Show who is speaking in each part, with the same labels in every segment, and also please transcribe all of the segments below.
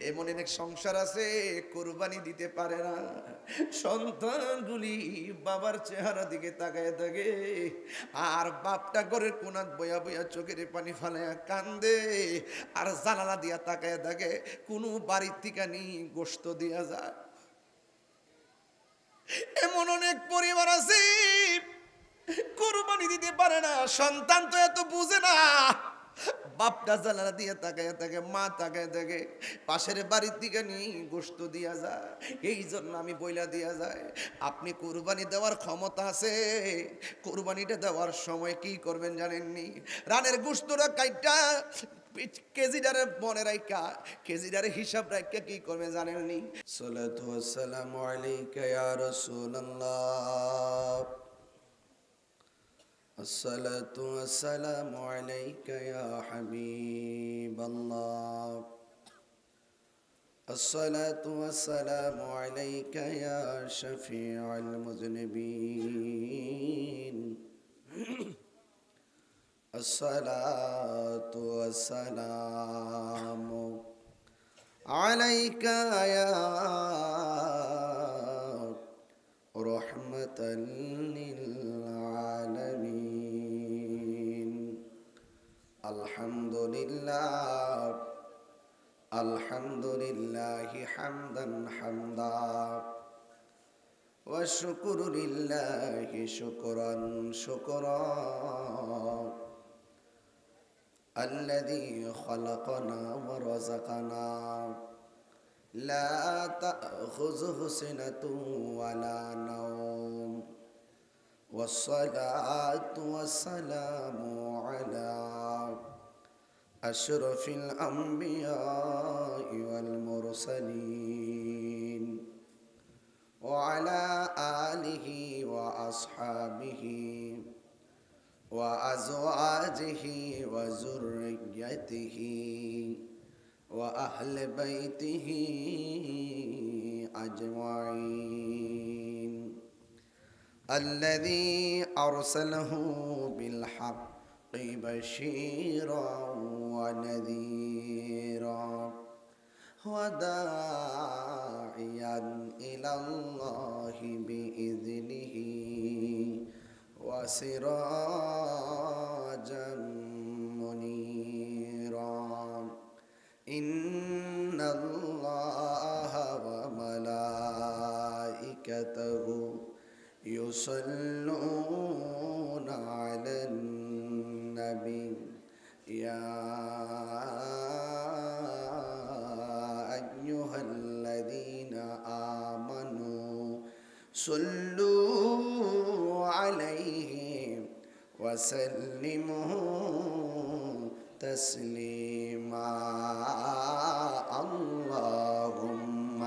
Speaker 1: এমন অনেক সংসার আছে কুরবানি দিতে পারে না, সন্তানগুলি বাবার চেহারা দিকে তাকায় থাকে, আর বাপটা করে কোনাত বয়া বয়া চোখের পানি ফালায়া কান্দে, আর জানালা দিয়া তাকায় থাকে কোনো বাড়ির থেকে নি গোশত দিয়া যায়। এমন অনেক পরিবার আছে কুরবানি দিতে পারে না, সন্তান তো এত বুঝে না, বাপটা জানালা দিয়ে তাকায় থাকে, মা তাকায় থাকে, পাশের বাড়ির দিকে নিয়ে গোশত দিয়া যায়। এই জন্য আমি বইলা দিয়া যায়, আপনি কুরবানি দেওয়ার ক্ষমতা আছে, কুরবানিটা দেওয়ার সময় কি করবেন জানেননি? রানের গোশতটা কাইটা কেজিটারে মনে রাখা, কেজিটারে হিসাব রাখা কি করবে জানেননি? সালাতু ওয়াসসালামু আলাইকা ইয়া রাসূলুল্লাহ, الصلاة والسلام عليك يا حبيب الله، الصلاة والسلام عليك يا شفيع المذنبين، الصلاة والسلام عليك يا رحمة للعالمين، الحمد لله، الحمد لله حمدا حمدا، والشكر لله شكرا شكرا، الذي خلقنا ورزقنا لا تأخذه سنة ولا نوم، والصلاة والسلام على أشرف الأنبياء والمرسلين، وعلى آله وأصحابه وأزواجه وذريته وأهل بيته أجمعين، الذي أرسله بالحق بشيرا ونذيرا وداعيا إلى الله بإذنه وسراجا منيرا، إن الله وملائكته يصلون على النبي، يا أيها الذين آمنوا صلوا عليه وسلموا تسليما، اللهم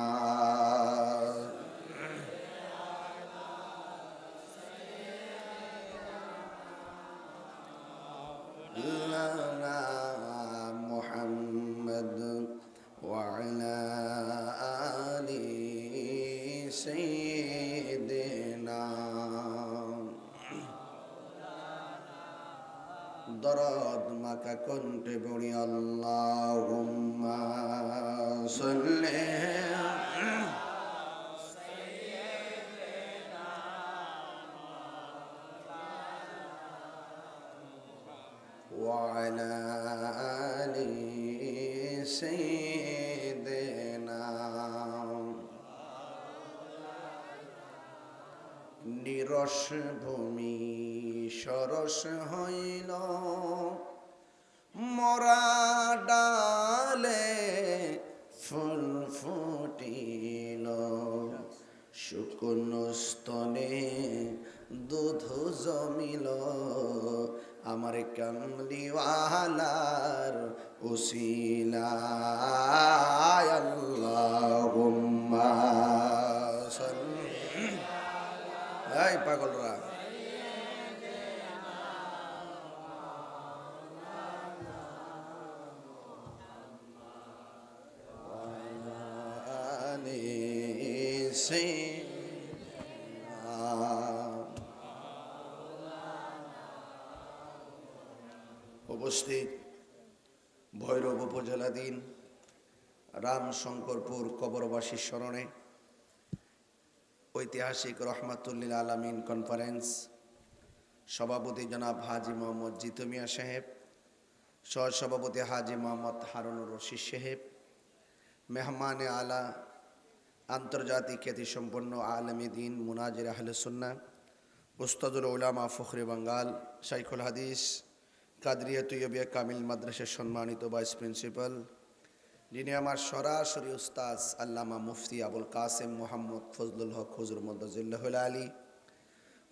Speaker 1: على محمد وعلى آل سيدنا দরদ মাকা কণ্ঠে পড়ি আল্লাহুম্মা সাল্লি وعلى آل سيدنا, নিরস ভূমি সরস হইল মরা ডালে ফুল ফুটিল, শুকনো স্তনে দুধ জমিল, আমার কামলিওয়ালার উসিলায় আল্লাহুম্মা সাল্লি। এই পাগলরা উপস্থিত ভৈরব উপজেলাধীন রামশঙ্করপুর কবরবাসীর স্মরণে ঐতিহাসিক রহমাতুল্লিল আলামিন কনফারেন্স সভাপতি জনাব হাজি মোহাম্মদ জিতু মিয়া সাহেব, সহসভাপতি হাজি মোহাম্মদ হারুনুর রশিদ সাহেব, মেহমানে আলা আন্তর্জাতিক খ্যাতিসম্পন্ন আলেমে দ্বীন মুনাজির আহলে সুন্নাহ উস্তাদুল উলামা ফখরে বাঙ্গাল শাইখুল হাদিস কাদরিয়া তৈয়বিয়া কামিল মাদ্রাসার সম্মানিত ভাইস প্রিন্সিপাল, যিনি আমার সরাসরি উস্তাজ আল্লামা মুফতি আবুল কাসেম মোহাম্মদ ফজলুল হক হুজুর মদ্দাজিল্লাহুল আলী,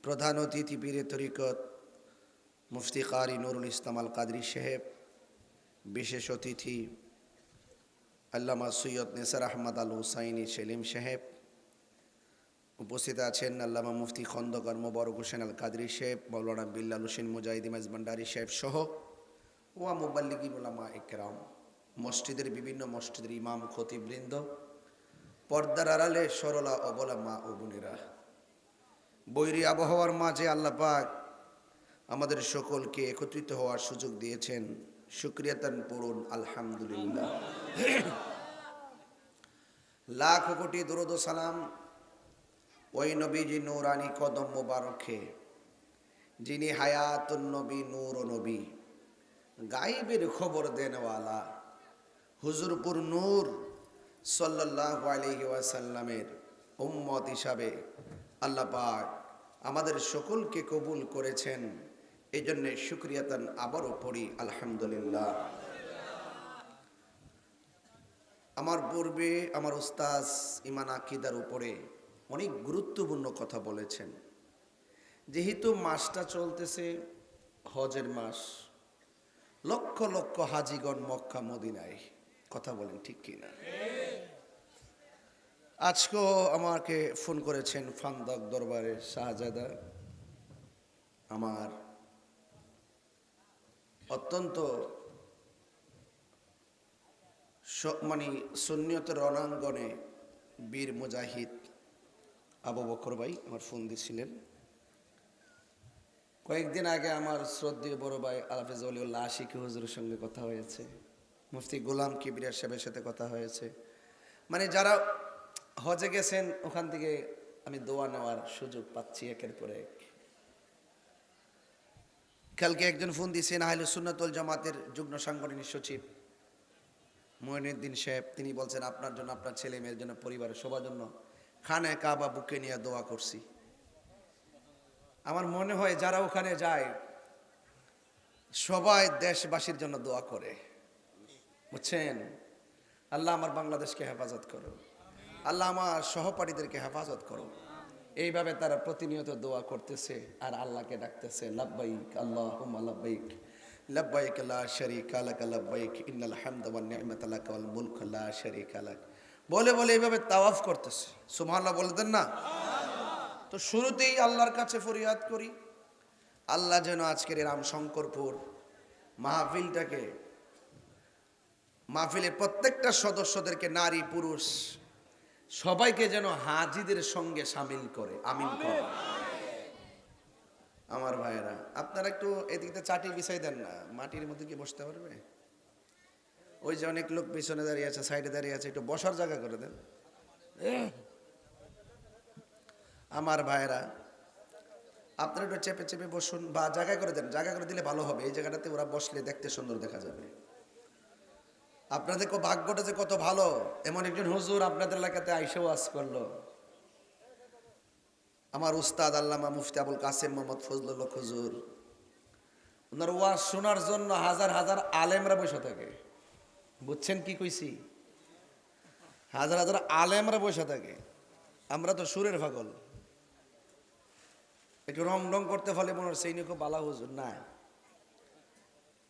Speaker 1: প্রধান অতিথি পীরে তরিকত মুফতি কারি নুরুল ইসলাম আল কাদরি সাহেব, বিশেষ অতিথি আল্লামা সৈয়দ নেসার আহমদ আল হুসাইনি সেলিম সাহেব, উপস্থিত আছেন আল্লামা মুফতি খন্দকার মোবারক হোসেন আল কাদরি সাহেব, মৌলানা বিল্লাল হোসেন মুজাহিদি মাইজভান্ডারী সাহেব সহ ওয়া মুবাল্লিগিন উলামা ইকরাম, মসজিদের বিভিন্ন মসজিদের ইমাম খতিববৃন্দ, পর্দার আড়ালে সরলা অবলা মা ও বোনেরা, বৈরী আবহাওয়ার মাঝে আল্লাহ পাক আমাদের সকলকে একত্রিত হওয়ার সুযোগ দিয়েছেন। শুকরিয়াতান পড়ুন আলহামদুলিল্লাহ। লাখ কোটি দরুদ ও সালাম ওই নবীজি নূরানি কদম মোবারকে, যিনি হায়াতুন নবী নূর ও নবী, গায়েবের খবর দেনওয়ালা হুজুরপুর নূর সাল্লাল্লাহু আলাইহি ওয়াসাল্লামের উম্মত হিসাবে আল্লাহ পাক আমাদের সকলকে কবুল করেছেন। এই জন্যে শুকরিয়াতান আবারও পড়ি আলহামদুলিল্লাহ। আমার পূর্বে আমার উস্তাজ ইমান আকিদার উপরে অনেক গুরুত্বপূর্ণ কথা বলেছেন। যেহেতু মাসটা চলতেছে হজের মাস, লক্ষ লক্ষ হাজিগণ মক্কা মদিনায়, কথা বলেন ঠিক কিনা? আজকেও আমাকে ফোন করেছেন ফান্দক দরবারের শাহজাদা, আমার অত্যন্ত মানে সুন্নিয়তের রণাঙ্গনে বীর মুজাহিদ আবু বকর ভাই আমার ফোন দিয়েছিলেন। কয়েকদিন আগে আমার শ্রদ্ধেয় বড় ভাই আলহাফেজ ওলিউল্লাহ আশিকি হুজুরের সঙ্গে কথা হয়েছে, মুফতি গোলাম কিবরিয়া সাহেবের সাথে কথা হয়েছে। মানে যারা হজে গেছেন ওখান থেকে আমি দোয়া নেওয়ার সুযোগ পাচ্ছি একের পর এক। কালকে একজন ফোন দিয়েছেন আহলে সুন্নাত ওয়াল জামাতের যুগ্ম সাংগঠনিক সচিব মঈনুদ্দিন সাহেব, তিনি বলছেন আপনার জন্য, আপনার ছেলে মেয়ের জন্য, পরিবারের সবার জন্য খানে কাবা বুকে নিয়ে দোয়া করছি। আমার মনে হয় যারা ওখানে যায় সবাই দেশবাসীর জন্য দোয়া করে, বুঝছেন? আল্লাহ আমার বাংলাদেশকে হেফাজত করো, আল্লাহ আমার সহপাঠীদেরকে হেফাজত করো। এইভাবে তারা প্রতিনিয়ত দোয়া করতেছে আর আল্লাহকে ডাকতেছে লাব্বাইক আল্লাহুম্মা লাব্বাইক লাব্বাইক লা শারীকা লাক লাব্বাইক ইন্নাল হামদা ওয়ান নি'মাতা লাক ওয়াল মুলক লা শারীকা লাক বলে বলে এইভাবে তাওয়াফ করতেছে। সুবহানাল্লাহ বলতেন না? তো শুরুতেই আল্লাহর কাছে ফরিয়াদ করি, আল্লাহ যেন আজকের রামশঙ্করপুর মাহফিলটাকে, মাহফিলের প্রত্যেকটা সদস্যদেরকে, নারী পুরুষ সবাইকে যেন হাজিদের সঙ্গে সামিল করে, আমিন করে। আমার ভাইয়েরা আপনারা একটু এদিকে চাটি বিছাই দেন না, মাটির মধ্যে কি বসতে পারবে? ওই যে অনেক লোক পিছনে দাঁড়িয়ে আছে, সাইডে দাঁড়িয়ে আছে, একটু বসার জায়গা করে দেন। আমার ভাইয়েরা আপনারা একটু চেপে চেপে বসুন বা জায়গা করে দেন, জায়গা করে দিলে ভালো হবে। এই জায়গাটাতে ওরা বসলে দেখতে সুন্দর দেখা যাবে। আপনাদের ভাগ্যটা যে কত ভালো, এমন একজন হুজুর আপনাদের এলাকাতে আইসা ওয়াজ করলো। আমার উস্তাদ আল্লামা মুফতি আবুল কাসেম মোহাম্মদ ফজলুল হক হুজুর, ওনার ওয়াজ শোনার জন্য হাজার হাজার আলেমরা বসে থাকে। বুঝছেন কি কইছি? হাজার হাজার আলেমরা বসে থাকে। আমরা তো সুরের পাগল, একটু রং রং করতে ফলে মনে হচ্ছে এই খুব বালা হুজুর না।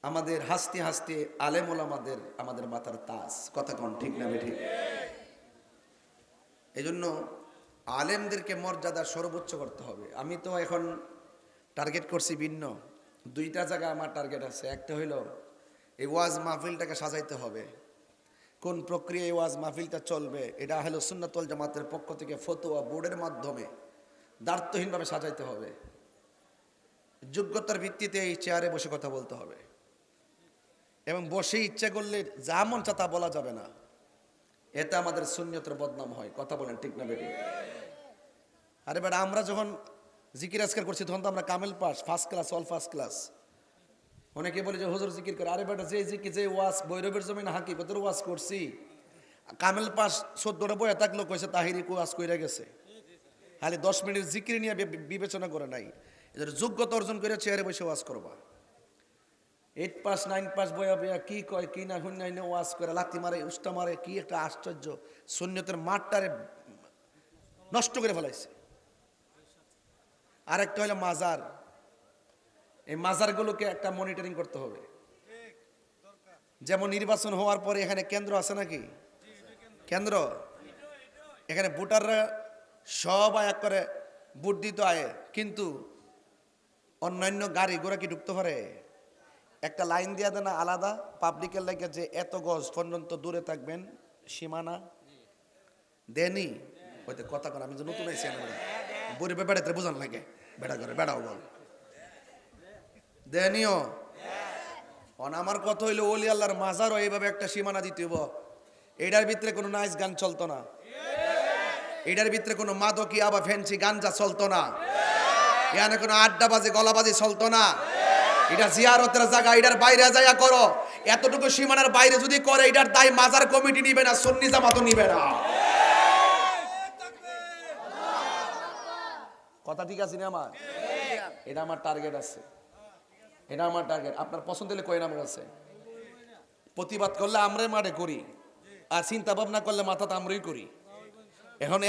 Speaker 1: আমাদের হাসতে হাসতে আলেম ওলামাদের আমাদের মাথার তাজ, কথা কোন ঠিক না বেঠিক? এই জন্য আলেমদেরকে মর্যাদা সর্বোচ্চ করতে হবে। আমি তো এখন টার্গেট করছি ভিন্ন দুইটা জায়গা, আমার টার্গেট আছে। একটা হইল এই ওয়াজ মাহফিলটাকে সাজাইতে হবে। কোন প্রক্রিয়ায় ওয়াজ মাহফিলটা চলবে এটা হলো সুন্নাত ওয়াল জামাতের পক্ষ থেকে ফতোয়া বোর্ডের মাধ্যমে দায়িত্বহীনভাবে সাজাইতে হবে। যোগ্যতার ভিত্তিতে এই চেয়ারে বসে কথা বলতে হবে এবং বসে ইচ্ছা করলে যা মন চা তা বলা যাবে না। এতে আমাদের সুন্নিয়তের বদনাম হয়। কথা বলেন ঠিক না বেটি? আরে বেটা, আমরা যখন জিকির আজকার করছি তখন তো আমরা কামেল pass, first class, all first class. অনেকে বলে যে হুজুর জিকির করে। আরে বেটা, যে জিকির, যে ওয়াজ ভৈরবের জমিন হাকিকতের ওয়াজ করছি, কামেল পাস 14টা বইয়া থাকলো, কইছে তাহিরি ওয়াজ কইরা গেছে। খালি 10 মিনিট জিকির নিয়ে বিবেচনা করে নাই, এদের যোগ্যতা অর্জন করে চেয়ারে বসে ওয়াজ করবা। 8 পাস 9 পাস বইয়া বইয়া কি কয় কি না শুন নাই ওয়াজ করে লাথি মারে, উষ্টা মারে, কি একটা আশ্চর্য! সুন্নতের মাঠটারে নষ্ট করে ফেলাইছে। আরেকটা হলো মাজার। এই মাজারগুলোকে একটা মনিটরিং করতে হবে। যেমন নির্বাচন হওয়ার পরে এখানে কেন্দ্র আছে নাকি? কেন্দ্র, এখানে ভোটাররা সব আয়াত করে ভোট দিতে আয়ে, কিন্তু অন্যান্য গাড়ি ঘোড়া কি ঢুকতে পারে? একটা লাইন দিয়া দেয় না আলাদা পাবলিকের লাগে, যে এত গজ পর্যন্ত দূরে থাকবেন, সীমানা দেনি। হয়তো কথা কর, আমি যে নতুন আইছি বুড়ি বেড়াতে বোঝান লাগে, বেড়া করে বেড়াও বল দেনিও। আমার কথা হইলো ওলি আল্লাহর মাজারও এইভাবে একটা সীমানা দিতে হইব। এটার ভিতরে কোনো নাইস গান চলতো না, এটার ভিতরে কোনো মাদকি আবার ফ্যান্সি গাঞ্জা চলতো না, এখানে কোনো আড্ডাবাজি গলাবাজি চলতো না। এটা জিয়ারতের জায়গা, এটার বাইরে যাইয়া করো। এতটুকু সীমানার বাইরে যদি করে, এটার দায় মাজার কমিটি নিবে না, সুন্নি জামাতও নিবে না। কথা ঠিক আছে না আমার? এটা আমার টার্গেট আছে, এটা আমার টার্গেট। আপনার পছন্দ হলে কয়েন আমার কাছে। প্রতিবাদ করলে আমরাই মাঠে করি, আর চিন্তা ভাবনা করলে মাথাতে আমরাই করি।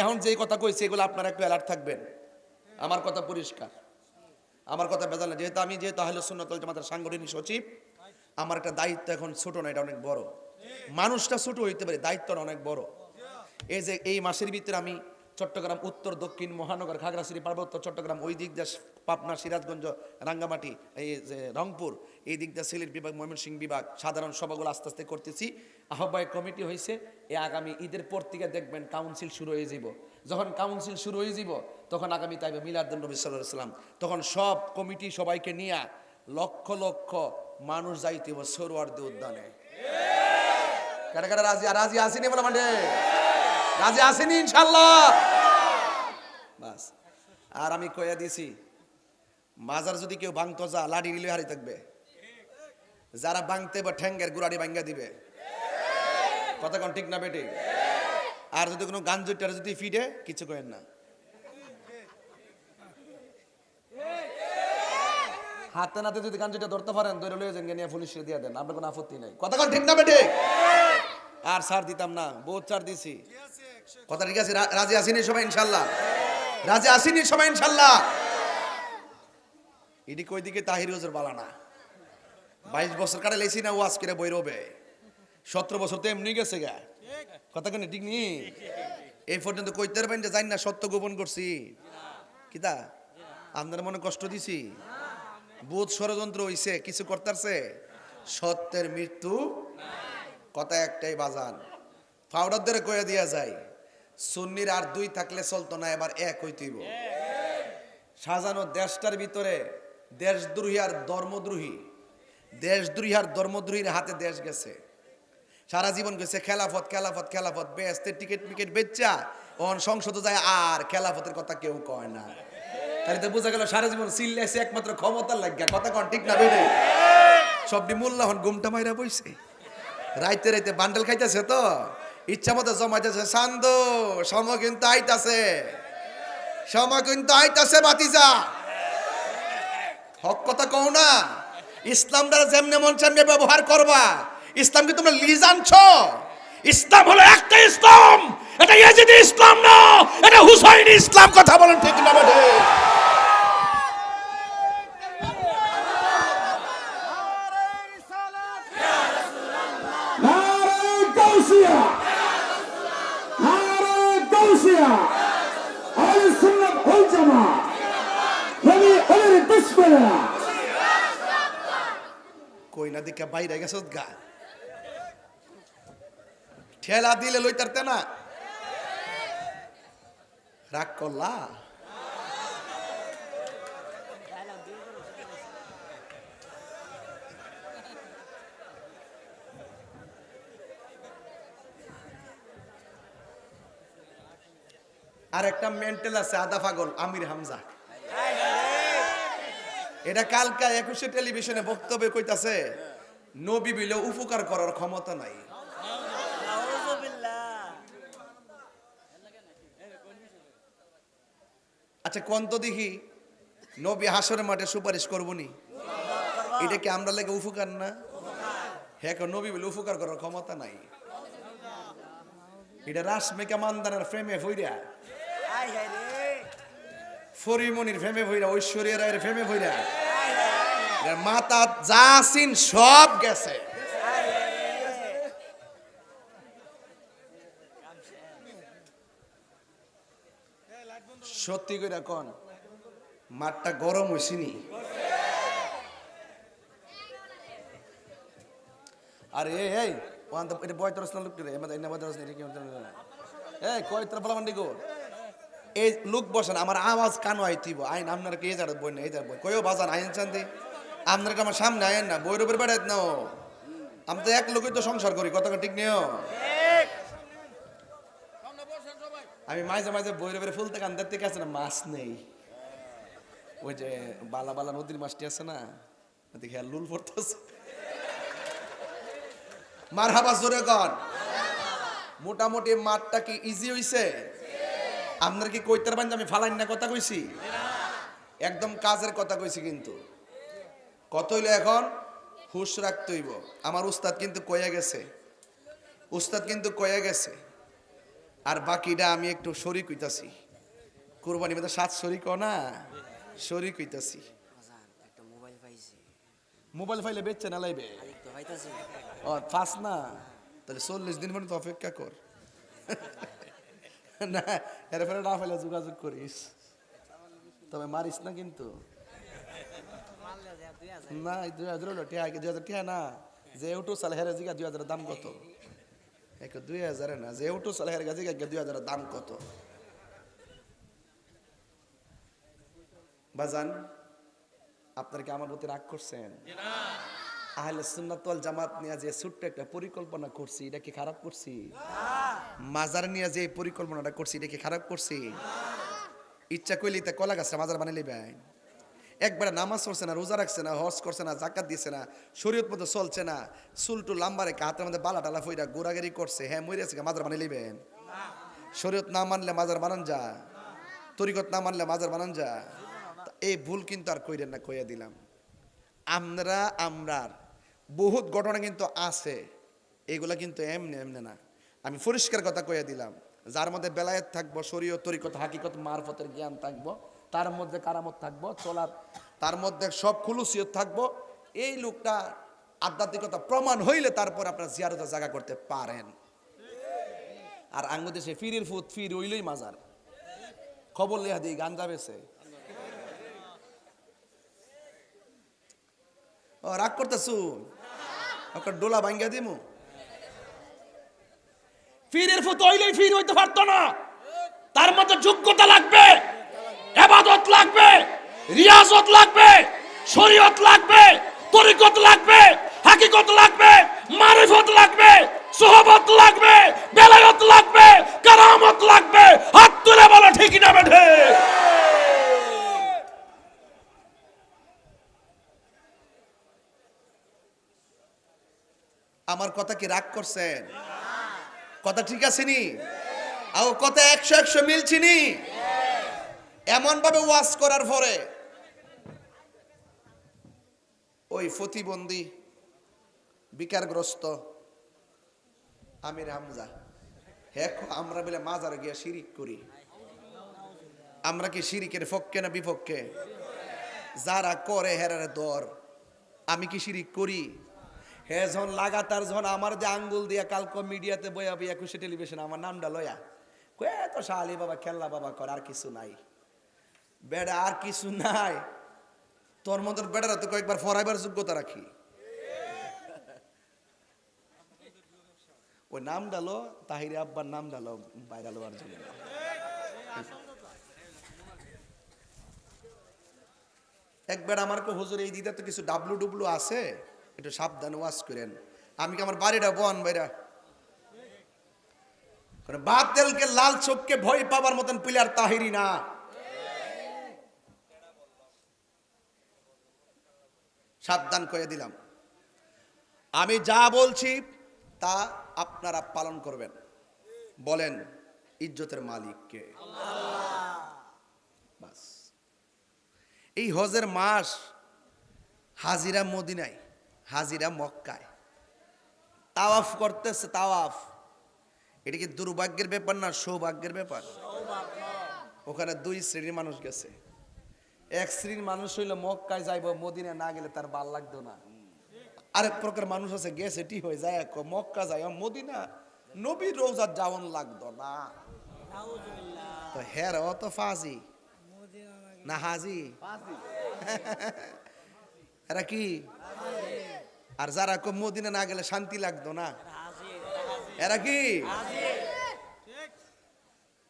Speaker 1: এখন যে কথা কইছে এগুলো আপনারা একটু অ্যালার্ট থাকবেন। আমার কথা পরিষ্কার, আমার কথা বেজাল না। যেহেতু আমি আহলে সুন্নাত ওয়াল জামাতের সাংগঠনিক সচিব, আমার একটা দায়িত্ব এখন ছোট না, এটা অনেক বড়। মানুষটা ছোট হইতে পারে, দায়িত্বটা অনেক বড়। এই যে এই মাসের ভিতরে আমি চট্টগ্রাম উত্তর, দক্ষিণ, মহানগর, খাগড়াছড়ি, পার্বত্য চট্টগ্রাম, ওই দিক দিয়ে পাবনা, সিরাজগঞ্জ, রাঙ্গামাটি, এই যে রংপুর, এই দিক দিয়ে সিলেট বিভাগ, ময়মনসিংহ বিভাগ, সাধারণ সভাগুলো আস্তে আস্তে করতেছি। আহ্বায়ক কমিটি হয়েছে। এই আগামী ঈদের পর থেকে দেখবেন কাউন্সিল শুরু হয়ে যাব। যখন কাউন্সিল শুরু হয়ে যাব, তখন আগামী তাইবে মিলাদুন নবী সাল্লাল্লাহু আলাইহি ওয়াসাল্লাম, তখন সব কমিটি সবাইকে নিয়ে লক্ষ লক্ষ মানুষ যাইতে হবে সরোয়ার্দী উদ্যানে। কারা কারা রাজি? রাজি আসেনি বলে মানে রাজি আসেনি ইনশাল্লাহ? বাস। আর আমি কইয়া দিছি, মাজার যদি কেউ ভাঙতো যা লাঠি নিলে হারি থাকবে, যারা ভাঙতে বা ঠ্যাঙ্গের গুড়াড়ি ভাঙ্গা দিবে। কথা কোন ঠিক না বেটি? আর যদি কোনো গান জুটার যদি ফিডে, কিছু করেন না, হাতে নাতে যদি গান জুটা ধরতে পারেন, ধরে লয়ে যান, নিয়ে পুলিশে দিয়ে দেন, আপনার কোনো আপত্তি নাই। কথা কোন ঠিক না বেটি? আর ছাড় দিতাম না, বহুত ছাড় দিছি। কথা ঠিক আছে? রাজি আসেনি সবাই ইনশাল্লাহ? রাজি আসেনি সবাই ইনশাল্লাহ? এটি কই দিকে তাহির হুজুর বালানা 22 বছর কাটে লেছি না ওয়াজ করে বইরবে, 17 বছর তো এমনি গেছে গা। কথা কেন ঠিক নি? এই পর্যন্ত কইতে পারবেন যে জানি না সত্য গোপন করছি কিতা? আপনার মনে কষ্ট দিছি? বহুত ষড়যন্ত্র হইছে, কিছু করতেছে, সত্যের মৃত্যু কথা একটাই বাজান। পাউডার ধরে কয়ে দিয়া যায়, সুন্নির আর 2 থাকলে চলতো না, এবার 1 হইতেইব। সাজানো দেশটার ভিতরে দেশদ্রোহী আর ধর্মদ্রোহী, দেশদ্রোহী আর ধর্মদ্রোহীর হাতে দেশ গেছে। সারা জীবন গেছে খেলাফত খেলাফত খেলাফত, বেস্তে টিকিট মিকেট বেচা ওন সংসদ যায়, আর খেলাফতের কথা কেউ কয় না। তাহলে তো বোঝা গেল সারা জীবন চিল্লাইছে একমাত্র ক্ষমতার লাগিয়া। কথা কন ঠিক না বেড়ে? সবটি মূল্যহন গুমটা মাইরা বইছে, রাইতে রাইতে বান্ডেল খাইতেছে, তো ইচ্ছা মতো জমাইতেছে। সান্দ সময় কিন্তু আইতাছে, সময় কিন্তু আইতাছে বাতিজা। হক কথা কও না, ইসলামটা যেমনে মন চামনে ব্যবহার করবা। ইসলাম কি তোমরা লিজানছ? ইসলাম হলো একটা ইসলাম, এটা ইয়াজিদি ইসলাম না, এটা হুসাইনি ইসলাম। কথা বলেন ঠিক না বেঠে? কই না দিকে বাইরে গেছ গা, ঠেলা দিলে লইতারতে না, রাগ করলা? আর একটা মেন্টাল আছে আদা পাগল আমির হামজা। এটা কালকা 21 টেলিভিশনে বক্তব্য কইতাছে নবী বিলে উপকার করার ক্ষমতা নাই। আচ্ছা কোন তো দেখি নবী হাসরের মাঠে সুপারিশ করবনি, এটা কি আমরা লেগে উপকার না? হ্যাঁ নবী বিলে উপকার করার ক্ষমতা নাই। এটা রাশমিকা মান্দানার ফ্রেমে ভইরা, ফরিমনির ফ্রেমে ভইরা, ঐশ্বরিয়া রায়ের ফ্রেমে ভইরা মাতা জাসিন সব গেছে। সত্যি কইরা কোন মাঠটা গরম হইছিনি? আরে এই ওয়ান দা এটা বয় তরস না লুক রে এমা ইনা বয় তরস নে কি এই কয় তোর বলা মান্ডি গো এই লুক বসেন আমার আওয়াজ কান হইতিব আইন আপনারা কে জাড় বই না এই জাড় বই কয়ও বাজান আইন চান্দি আপনারা আমার সামনে আইন না বইর উপর বেড়াইত না। আমি তো এক লোকই তো সংসার করি, কত ঠিক নিও। আমি মাঝে মাঝে বইর উপরে ফুলতে কান দেখতে কাছে না মাছ নেই, ওই যে বালা বালা নদীর মাছটি আছে না দেখে লুল পড়তেছে। মারহাবা জোরে কর। মোটামুটি মাঠটা কি ইজি হইছে? আপনার কি কইতে পারেন আমি ফালাইন না কথা কইছি? একদম কাজের কথা কইছি। কিন্তু কত হইলো এখন হুশ রাখতে হইব। আমার উস্তাদ কিন্তু কয়ে গেছে, উস্তাদ কিন্তু কয়ে গেছে। আর বাকিটা আমি একটু শরীক হইতাছি, কুরবানি মধ্যে 7 শরীক না শরীক হইতাছি। মোবাইল ফাইলে বেচছে না লাইবে ও ফাস না, তাহলে 40 দিন পর্যন্ত অপেক্ষা কর না, এরপরে না ফাইলে যোগাযোগ করিস, তবে মারিস না কিন্তু। না 2000 হলো টিয়া, 2000 টিয়া না, যে ইউটু সালে হেরে জিগা 2000 দাম কত? 2000 না, যে ইউটু সালে হেরে জিগা 2000 দাম কত? বাজান আপনারা কি আমার প্রতি রাগ করছেন? আহলে সুন্নাত ওয়াল জামাত নিয়ে যে ছোট্ট একটা পরিকল্পনা করছি, এটা কি খারাপ করছি? মাজার নিয়ে যে পরিকল্পনাটা করছি, এটা কি খারাপ করছি? ইচ্ছা কইলি তা কলা গাছটা মাজার বানাইলে ভাই, একবারে নামাজ পড়ছে না, রোজা রাখছে না, হজ করছে না, জাকাত দিছে না, শরীয়ত মতো চলছে না, চুলটু লাম্বা রেখে হাতের মধ্যে বালা টালা ফইরা গোড়াগাড়ি করছে, হ্যাঁ মরে আছে, মাজার বানাই লিবেন? শরীয়ত না মানলে মাজার বানান যা, তরিকত না মানলে মাজার বানান যা। এই ভুল কিন্তু আর কইরেন না, কইয়া দিলাম। আমরার বহুত ঘটনা কিন্তু আছে, এগুলা কিন্তু এমনি এমনি না। আমি পরিষ্কার কথা কইয়া দিলাম, যার মধ্যে বেলায়েত থাকবো, শরীয়ত তরিকত হাকিকত মারফতের জ্ঞান থাকবো, তার মধ্যে কারামত থাকবো, চলার তার মধ্যে সব খুলুসিয়ত থাকবো, এই লোকটা আধ্যাত্মিকতা প্রমাণ হইলে তারপর আপনার জিয়ারতের জায়গা করতে পারেন। আর আঙ্গুদেশে ফিরির ফুট ফির হইলেই মাজার, খবর লেহা দিই গান যাবেছে। ও রাগ করতেছু, ওকে ডোলা ভাঙ্গা দিমু। ফিরের ফুট হইলেই ফির হইতে পারতো না, তার মধ্যে যোগ্যতা লাগবে, ইবাদত লাগবে, রিয়াজত লাগবে, শরীয়ত লাগবে, তরিকত লাগবে, হাকিকত লাগবে, মারিফত লাগবে, সুহবত লাগবে, বেলায়েত লাগবে, কারামত লাগবে। হাত তুলে বলো ঠিক না বেঠে? আমার কথা কি রাগ করছেন? কথা ঠিক আছে নি? আর কথা 100 মিলছি নি? এমন ভাবে ওয়াজ করার পরে ওই প্রতিবন্ধী বিকারগ্রস্ত আমির হামজা, হ্যাঁ আমরা বলে মাজারে গিয়া শিরিক করি। আমরা কি শিরিকের পক্ষে না বিপক্ষে? যারা করে হেরারে দর, আমি কি শিরিক করি? হ্যাঁ যখন লাগাতার যখন আমার যে আঙ্গুল দিয়া কালকে মিডিয়াতে বইয়া 21 টেলিভিশন আমার নামটা লয়া কয়ে তো শালি বাবা খেললা বাবা কর, আর কিছু নাই বেড়া, আর কিছু নাই। তোর মতন বেড়ারা তো কয়েকবার ফরাইবার যোগ্যতা রাখি। ওই নাম ডালো, তাহিরে আব্বার নাম ডালো ভাইরাল হওয়ার জন্য। একবার আমার কো হুজুর এই দিদা তো কিছু ডাবলু ডুবলু আছে, একটু সাবধান ওয়াজ করেন। আমি কি আমার বাড়িটা বন বাইরা বাতিলকে লাল চোখকে ভয় পাবার মতন প্লেয়ার তাহিরি না। সাবধান করে দিলাম, আমি যা বলছি তা আপনারা পালন করবেন। বলেন ইজ্জতের মালিক কে? বাস। এই হজের মাস হাজিরা মদিনায়, হাজিরা মক্কায় তাওয়াফ করতেছে। তাওয়াফ এটা কি দুর্ভাগ্যের ব্যাপার না সৌভাগ্যের ব্যাপার? ওখানে দুই শ্রেণীর মানুষ গেছে। এক শ্রেণীর মানুষ হইলো মক্কায় যাইব, মদিনা না গেলে তার ভাল লাগতো না। আরেক প্রকার মানুষ আছে গেছে ঠিক হয়ে যায়, মক্কা যাই মদিনা নবীর রোজার যাওয়ান লাগতো না। তো হের অত ফাজি না হাজি এরা কি? আর যারা মদিনা না গেলে শান্তি লাগতো না, এরা কি?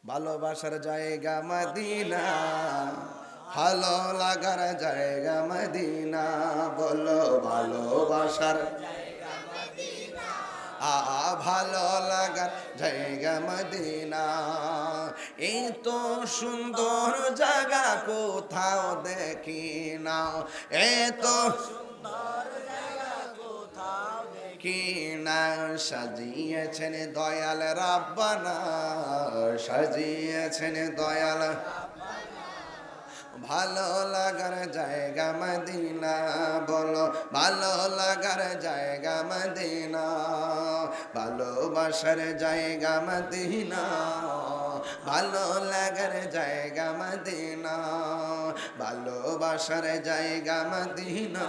Speaker 1: ভালোবাসার জায়গা মদিনা, ভালো লাগার জায়গা মদিনা, বলো ভালোবাসার ভালো লাগার জায়গা মদিনা। এই তো সুন্দর জায়গা কোথাও দেখি না, এত সুন্দর জায়গা কোথাও দেখি না। সাজিয়েছেন দয়াল রাব্বানা, সাজিয়েছেন দয়াল ভালো লাগার জায়গা মদিনা, বলো ভালো লাগার জায়গা মদিনা, ভালোবাসার জায়গা মদিনা, ভালো লাগার জায়গা মদিনা, ভালোবাসার জায়গা মদিনা,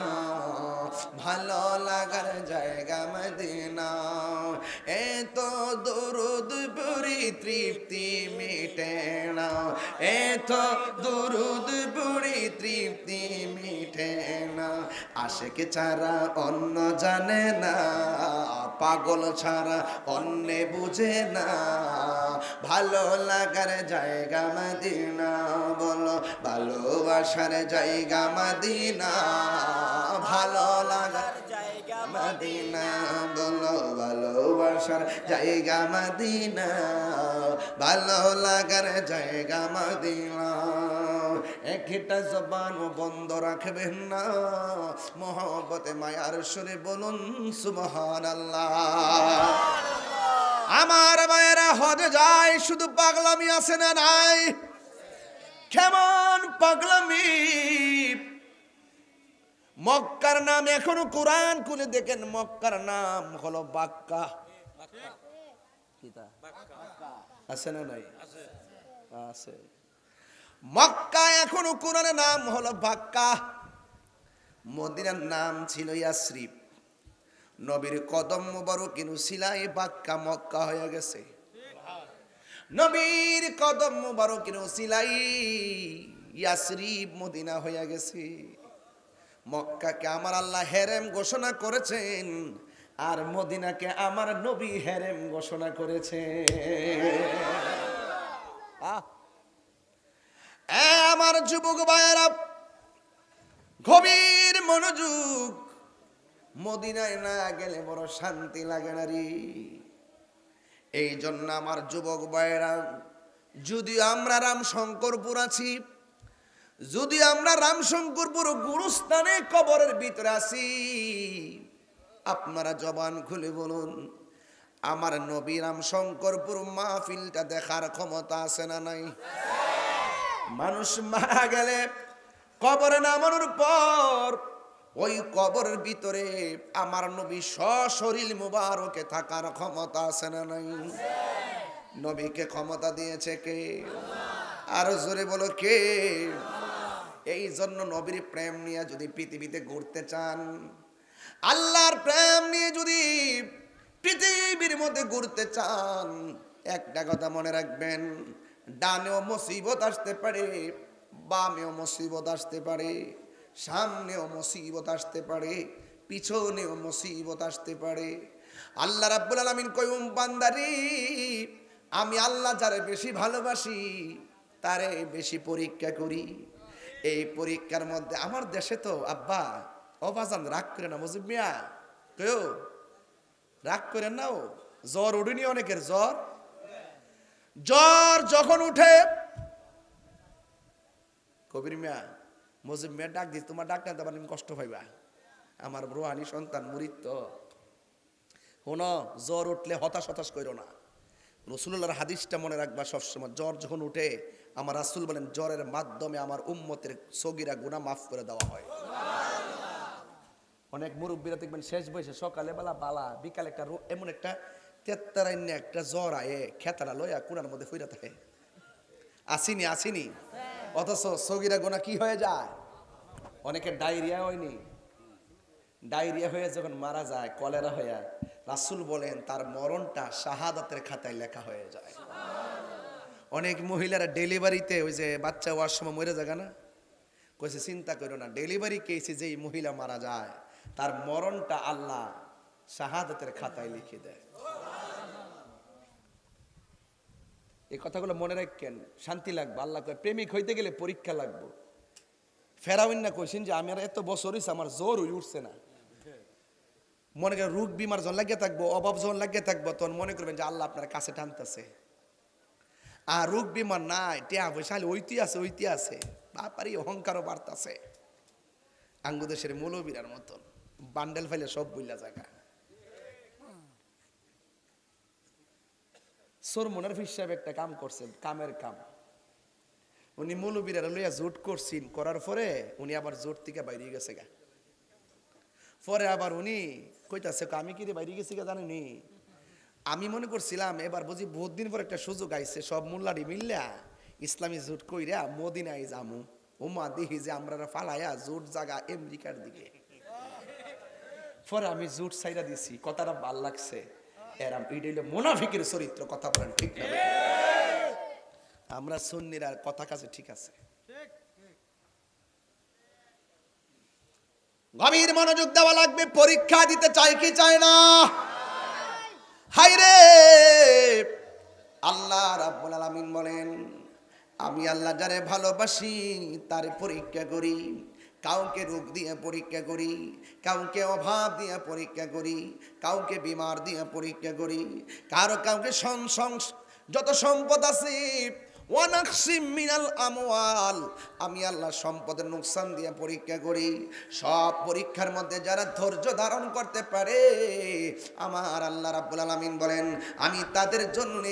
Speaker 1: ভালো লাগার জায়গা মদিনা। এত দরুদ পড়ি তৃপ্তি মিটে না, এত দরুদ পড়ি তৃপ্তি মিটে না। আশিক ছাড়া অন্য জানে না, পাগল ছাড়া অন্য বুঝে না, ভালো লাগার জায়গা মদিনা, বলো ভালোবাসার জায়গা মদিনা, ভালো লাগার জায়গা মদিনা, বলো ভালোবাসার জায়গা মদিনা, ভালো লাগার জায়গা মদিনা। একটা জবান বন্ধ রাখবেন না, মহব্বতে মায়ার সুরে বলুন সুবহানাল্লাহ। আমার মায়েরা হজে যায়, শুধু পাগলামি আছে না নাই? কেমন পাগলামি! মক্কার নাম এখনো কোরআন খুলে দেখেন, মক্কার নাম হলো বাক্কা। আছে না নাই? আছে। মক্কা এখনো কোরআনের নাম হলো বাক্কা। মদিনার নাম ছিল ইয়াসরিব। নবীর কদম মোবারক সিলাই বাক্কা মক্কা হয়ে গেছে। নবীর কদম মোবারক সিলাই ইয়াসরিব মদিনা হয়ে গেছে। মক্কাকে আমার আল্লাহ হেরেম ঘোষণা করেছেন, আর মদিনাকে আমার নবী হেরেম ঘোষণা করেছে। আমার যুবক ভাইয়েরা, গভীর মনোযোগ। মদিনায় না গেলে বড় শান্তি লাগে না রে। এই জন্য আমার যুবক ভাইয়েরা, যদি আমরা রামশঙ্করপুর আছি, যদি আমরা রামশঙ্করপুর গুরুস্থানে কবরের ভিতরে আছি, আপনারা জবান খুলে বলুন, আমার নবী রামশঙ্করপুর মাহফিলটা দেখার ক্ষমতা আছে না নাই? মানুষ মারা গেলে কবরে নামানোর পর ওই কবরের ভিতরে আমার নবী সশরীর মুবারকে থাকার ক্ষমতা আছে না নাই? নবীকে ক্ষমতা দিয়েছে কে? আরো জোরে বলো কে? এই জন্য নবীর প্রেম নিয়ে যদি পৃথিবীতে ঘুরতে চান, আল্লাহর প্রেম নিয়ে যদি পৃথিবীর মধ্যে ঘুরতে চান, একটা কথা মনে রাখবেন, ডানেও মুসিবত আসতে পারে, বামেও মুসিবত আসতে পারে, সামনেও মুসিবত আসতে পারে, পিছনেও মুসিবত আসতে পারে। আল্লাহ রাব্বুল আলামিন কয়ুম বান্দারি, আমি আল্লাহ যারে বেশি ভালোবাসি তারে বেশি পরীক্ষা করি। এই পরীক্ষার মধ্যে আমার দেশে তো আব্বা অবাজান রাগ করে না, মুজিব মিয়া কেউ রাগ করেন না, ও জ্বর উঠেনি অনেকের জ্বর, জ্বর যখন উঠে, কবির মিয়া মজিব মিয়া ডাক দিস, তোমার ডাক না দেবার তুমি কষ্ট পাইবা, আমার রোহানি সন্তান মুরিদ তো। শোনো, জ্বর উঠলে হতাশ হতাশ করো না। রাসূলুল্লাহর হাদিসটা মনে রাখবা সবসময়। জ্বর যখন উঠে আমার রাসূল বলেন জ্বরের মাধ্যমে আমার উম্মতের সগীরা গুনাহ মাফ করে দেওয়া হয়। অনেক মুরব্বীরা দেখবেন শেষ বয়সে সকালে বেলা বালা, বিকালে একটা এমন একটা তেত্তারাইন্যা একটা জ্বর আয়ে খেতারা লইয়া কুনার মধ্যে ফিরে থাকে। আসিনি আসিনি, অথচ সগীরা গুনাহ কি হয়ে যায়? অনেকের ডায়রিয়া হয়নি, ডায়রিয়া হয়ে যখন মারা যায়, কলেরা হয়ে, রাসূল বলেন তার মরণটা শাহাদাতের খাতায় লেখা হয়ে যায়। অনেক মহিলারা ডেলিভারিতে ওই যে বাচ্চা হওয়ার সময় মরে যায় না, কইছে চিন্তা করো না, ডেলিভারি কেসে যেই মহিলা মারা যায় তার মরণটা আল্লাহ শাহাদাতের খাতায় লিখে দেয়। এই কথাগুলো মনে রাখেন, শান্তি লাগবে। আল্লাহ কয় প্রেমিক হইতে গেলে পরীক্ষা লাগবে। ফেরাউন না কইছেন যে আমি আর এত বছর হইছে আমার জ্বর উঠছে না। মনে করেন রোগ বিমার যখন লাগিয়ে থাকবো, অভাব যখন লাগিয়ে থাকবো, তখন মনে করবেন যে আল্লাহ আপনার কাছে টানতেছে। আর রোগ বিমার নাই, টিয়া পয়সা ওইটি আছে ওইটি আছে, বাপারি অহংকারও বাড়তাছে। আঙ্গুদেশের মৌলবীরার মতন বান্ডেল ফাইলে সব বইলা জায়গা। সরমনের ফির সাহেব একটা কাম করছেন, কামের কাম। উনি মৌলবীরা লইয়া জোট করছেন, করার পরে উনি আবার জোট থেকে বাইরে গেছে গা। পরে আবার উনি কইতাছে আমি কি রে বাইরে গেছি গা জানেনি, আমি মনে করছিলাম এবার বুঝি বহুত দিন পর একটা সুযোগ আইছে, সব মোল্লারি মিল্লা ইসলামী জোট কইরা মদিনায় যামু। ওমা দেখি যে আমরা ফালাইয়া জোট জায়গা আমেরিকার দিকে। পরে আমি জোট সাইরা দিছি, কথাটা ভাল লাগছে। এরাম এটা হইলো মুনাফিকের চরিত্র। কথা বলেন ঠিক না? আমরা সুন্নিরা কথা কাছে ঠিক আছে। গভীর মনোযোগ দেওয়া লাগবে। পরীক্ষা দিতে চাই কি চায় না? হায়রে, আল্লাহ রাব্বুল আলামিন বলেন আমি আল্লাহ যারে ভালোবাসি তারে পরীক্ষা করি। কাউকে রোগ দিয়ে পরীক্ষা করি, কাউকে অভাব দিয়ে পরীক্ষা করি, কাউকে বিমার দিয়ে পরীক্ষা করি, কাউকে যত সম্পদ আছে ওয়ানাকসিম মিনাল আমওয়াল, আমি আল্লাহ সম্পদের নুকসান দিয়ে পরীক্ষা করি। সব পরীক্ষার মধ্যে যারা ধৈর্য ধারণ করতে পারে আমার আল্লাহ রাব্বুল আলামিন বলেন আমি তাদের জন্য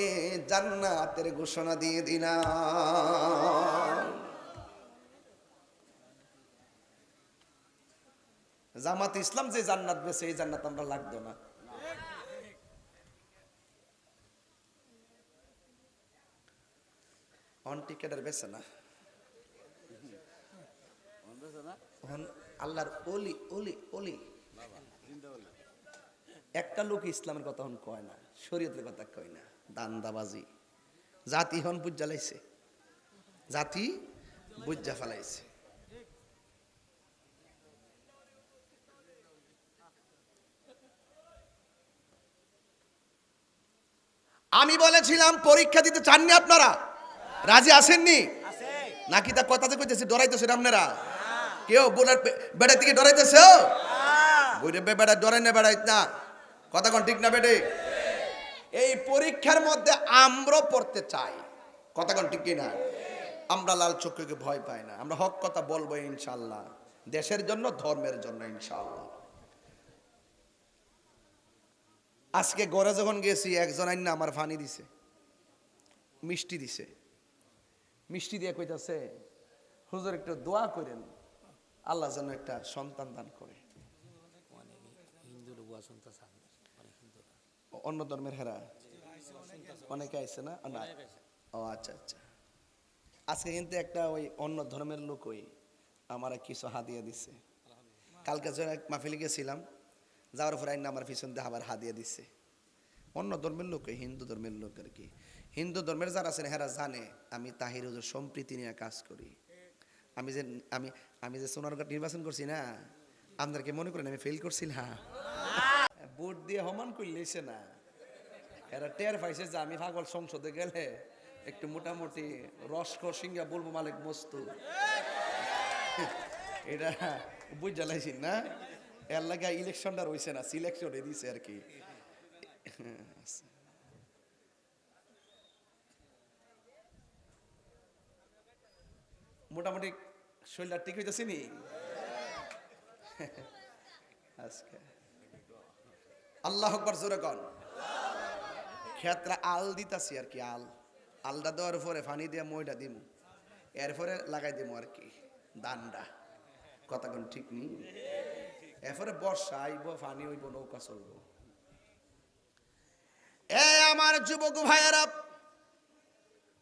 Speaker 1: জান্নাতের ঘোষণা দিয়ে দিলাম। জামাত ইসলাম যে জান্নাত বেছে এই জান্নাত আমরা লাগতো না। অন টিকেটের বেছে না, আল্লাহর ওলি ওলি ওলি। একটা লোক ইসলামের কথা হন কয় না, শরীয়তের কথা কয় না, দান্দাবাজি। জাতি হন বুঝা লাইছে, জাতি বুঝা ফেলাইছে। আমি বলেছিলাম পরীক্ষা দিতে চাননি আপনারা, রাজি আসেননি নাকি? তা কথাতে কইতেছে ডরাইতেছে আপনারা, কেউ বোলার বেড়া থেকে ডরাইতেছে, বেড়া ডরাই না, বেড়াই না। কথা কোন ঠিক না বেটে? এই পরীক্ষার মধ্যে আমরা পড়তে চাই। কথা কোন ঠিক কিনা? আমরা লাল চক্ষুকে ভয় পাই না, আমরা হক কথা বলবো ইনশাআল্লাহ, দেশের জন্য ধর্মের জন্য ইনশাআল্লাহ। আজকে গড়ে যখন গেছি একজন আইনা আমার পানি দিছে, মিষ্টি দিছে, মিষ্টি দিয়ে কইতাছে হুজুর একটু দোয়া করেন আল্লাহ যেন একটা সন্তান দান করে। অন্য ধর্মের হেরা অনেকে আইছে না? ও আচ্ছা আচ্ছা। আজকে কিন্তু একটা ওই অন্য ধর্মের লোক ওই আমার কিছু হাদিয়া দিছে। কালকে যখন এক মাহফিলে গেছিলাম, যাওয়ার পর আইনা আমার পিছন দিয়ে আবার হাদিয়া দিছে। অন্য ধর্মের লোক, হিন্দু ধর্মের লোক আর কি। হিন্দু ধর্মের যারা আছেন হেরা জানে আমি তাহির হুজুর সম্প্রীতি নিয়ে কাজ করি। আমি যে সোনারঘাট নির্বাচন করছি না, আপনাদেরকে মনে করেন আমি ফেল করছি না? ভোট দিয়ে হমান করলেছে না, এরা টের পাইছে যে আমি পাগল, সংসদে গেলে একটু মোটামুটি রসকর সিংহা বলবো মালিক মস্তু, এটা বুঝ জ্বালাইছি না। এর লাগে ইলেকশনটা রয়েছে না, সিলেকশনে দিছে আর কি। মোটামুটি শরীরটা ঠিক হইতেছে নি আজকে? আল্লাহ আকবার জোরে কন। ক্ষেত্রে আল দিতাছি আর কি, আলটা দেওয়ার পরে পানি দিয়ে মইটা দিমু, এরপরে লাগাই দিমু আর কি দানটা। কথা কোন ঠিক নেই? এরপরে বর্ষা আইব, পানি হইব, নৌকা চলব। এ আমার যুবক ভাইয়েরা,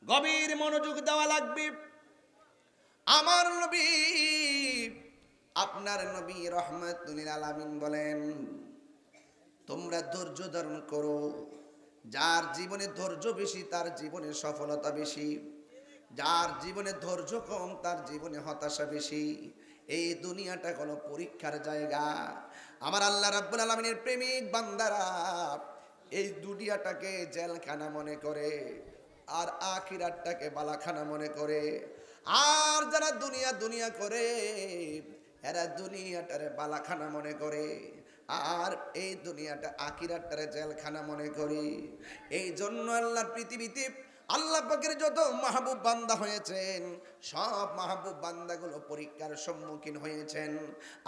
Speaker 1: গভীর মনোযোগ দেওয়া লাগবে। আমার নবী, আপনার নবী রহমাতুল আলামিন বলেন, তোমরা ধৈর্য ধারণ করো। যার জীবনে ধৈর্য বেশি তার জীবনে সফলতা বেশি, যার জীবনে ধৈর্য কম তার জীবনে হতাশা বেশি। এই দুনিয়াটা কোনো পরীক্ষার জায়গা। আমার আল্লাহ রাব্বুল আলামিনের প্রেমিক বান্দারা এই দুনিয়াটাকে জেলখানা মনে করে আর আখিরাতটাকে বালাখানা মনে করে। আর যারা দুনিয়া দুনিয়া করে এরা দুনিয়াটারে বালাখানা মনে করে, আর এই দুনিয়াটা আখিরাতটারে জেলখানা মনে করি। এই জন্য আল্লাহর পৃথিবীতে আল্লাহ পাকের যত মাহবুব বান্দা হয়েছেন সব মাহবুব বান্দাগুলো পরীক্ষার সম্মুখীন হয়েছেন।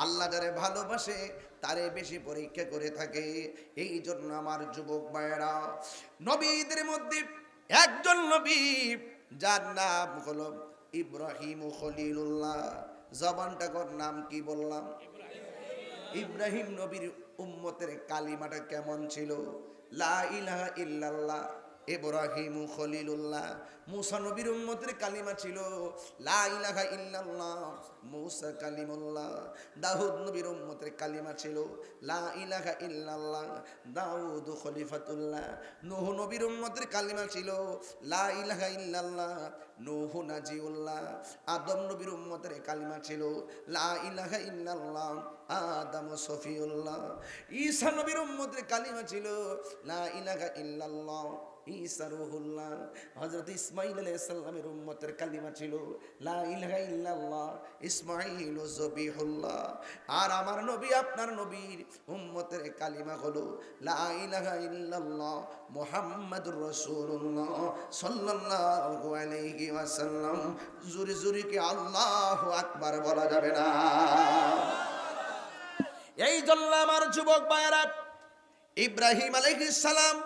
Speaker 1: আল্লাহ যারে ভালোবাসে তারে বেশি পরীক্ষা করে থাকে। এই জন্য আমার যুবক ভাইয়েরা, নবীদের মধ্যে একজন নবী যার নাম হলো ইব্রাহিম খলিলুল্লাহ। জবানটা কর, নাম কি বললাম? ইব্রাহিম নবীর উম্মতের কালিমাটা কেমন ছিল? লা ইলাহা ইল্লাল্লাহ ইব্রাহিম খলিলুল্লাহ। মুসা নবীর উম্মতের কালিমা ছিল লা ইলাহা ইল্লাল্লাহ মুসা কালিমুল্লাহ। দাউদ নবীর উম্মতের কালিমা ছিল লা ইলাহা ইল্লাল্লাহ দাউদ খলিফাতুল্লাহ। নূহ নবীর উম্মতের কালিমা ছিল লা ইলাহা ইল্লাল্লাহ নূহ নাজিউল্লাহ। আদম নবীর উম্মতের কালিমা ছিল লা ইলাহা ইল্লাল্লাহ আদম সফিউল্লাহ। ঈসা নবীর উম্মতের কালিমা ছিল লা ইলাহা ইল্লাল্লাহ ঈসা রুহুল্লাহ। হযরত ইসমাঈল আলাইহিস সালামের উম্মতের কালিমা ছিল লা ইলাহা ইল্লাল্লাহ ইসমাঈল যবিহুল্লাহ। আর আমার নবী আপনার নবীর উম্মতের কালিমা হলো লা ইলাহা ইল্লাল্লাহ মুহাম্মাদুর রাসূলুল্লাহ সাল্লাল্লাহু আলাইহি ওয়াসাল্লাম। জোরে জোরে কি আল্লাহু আকবার বলা যাবে না? এই জন্য আমার যুবক ভাইয়েরা, ইব্রাহিম আলাইহিস সালাম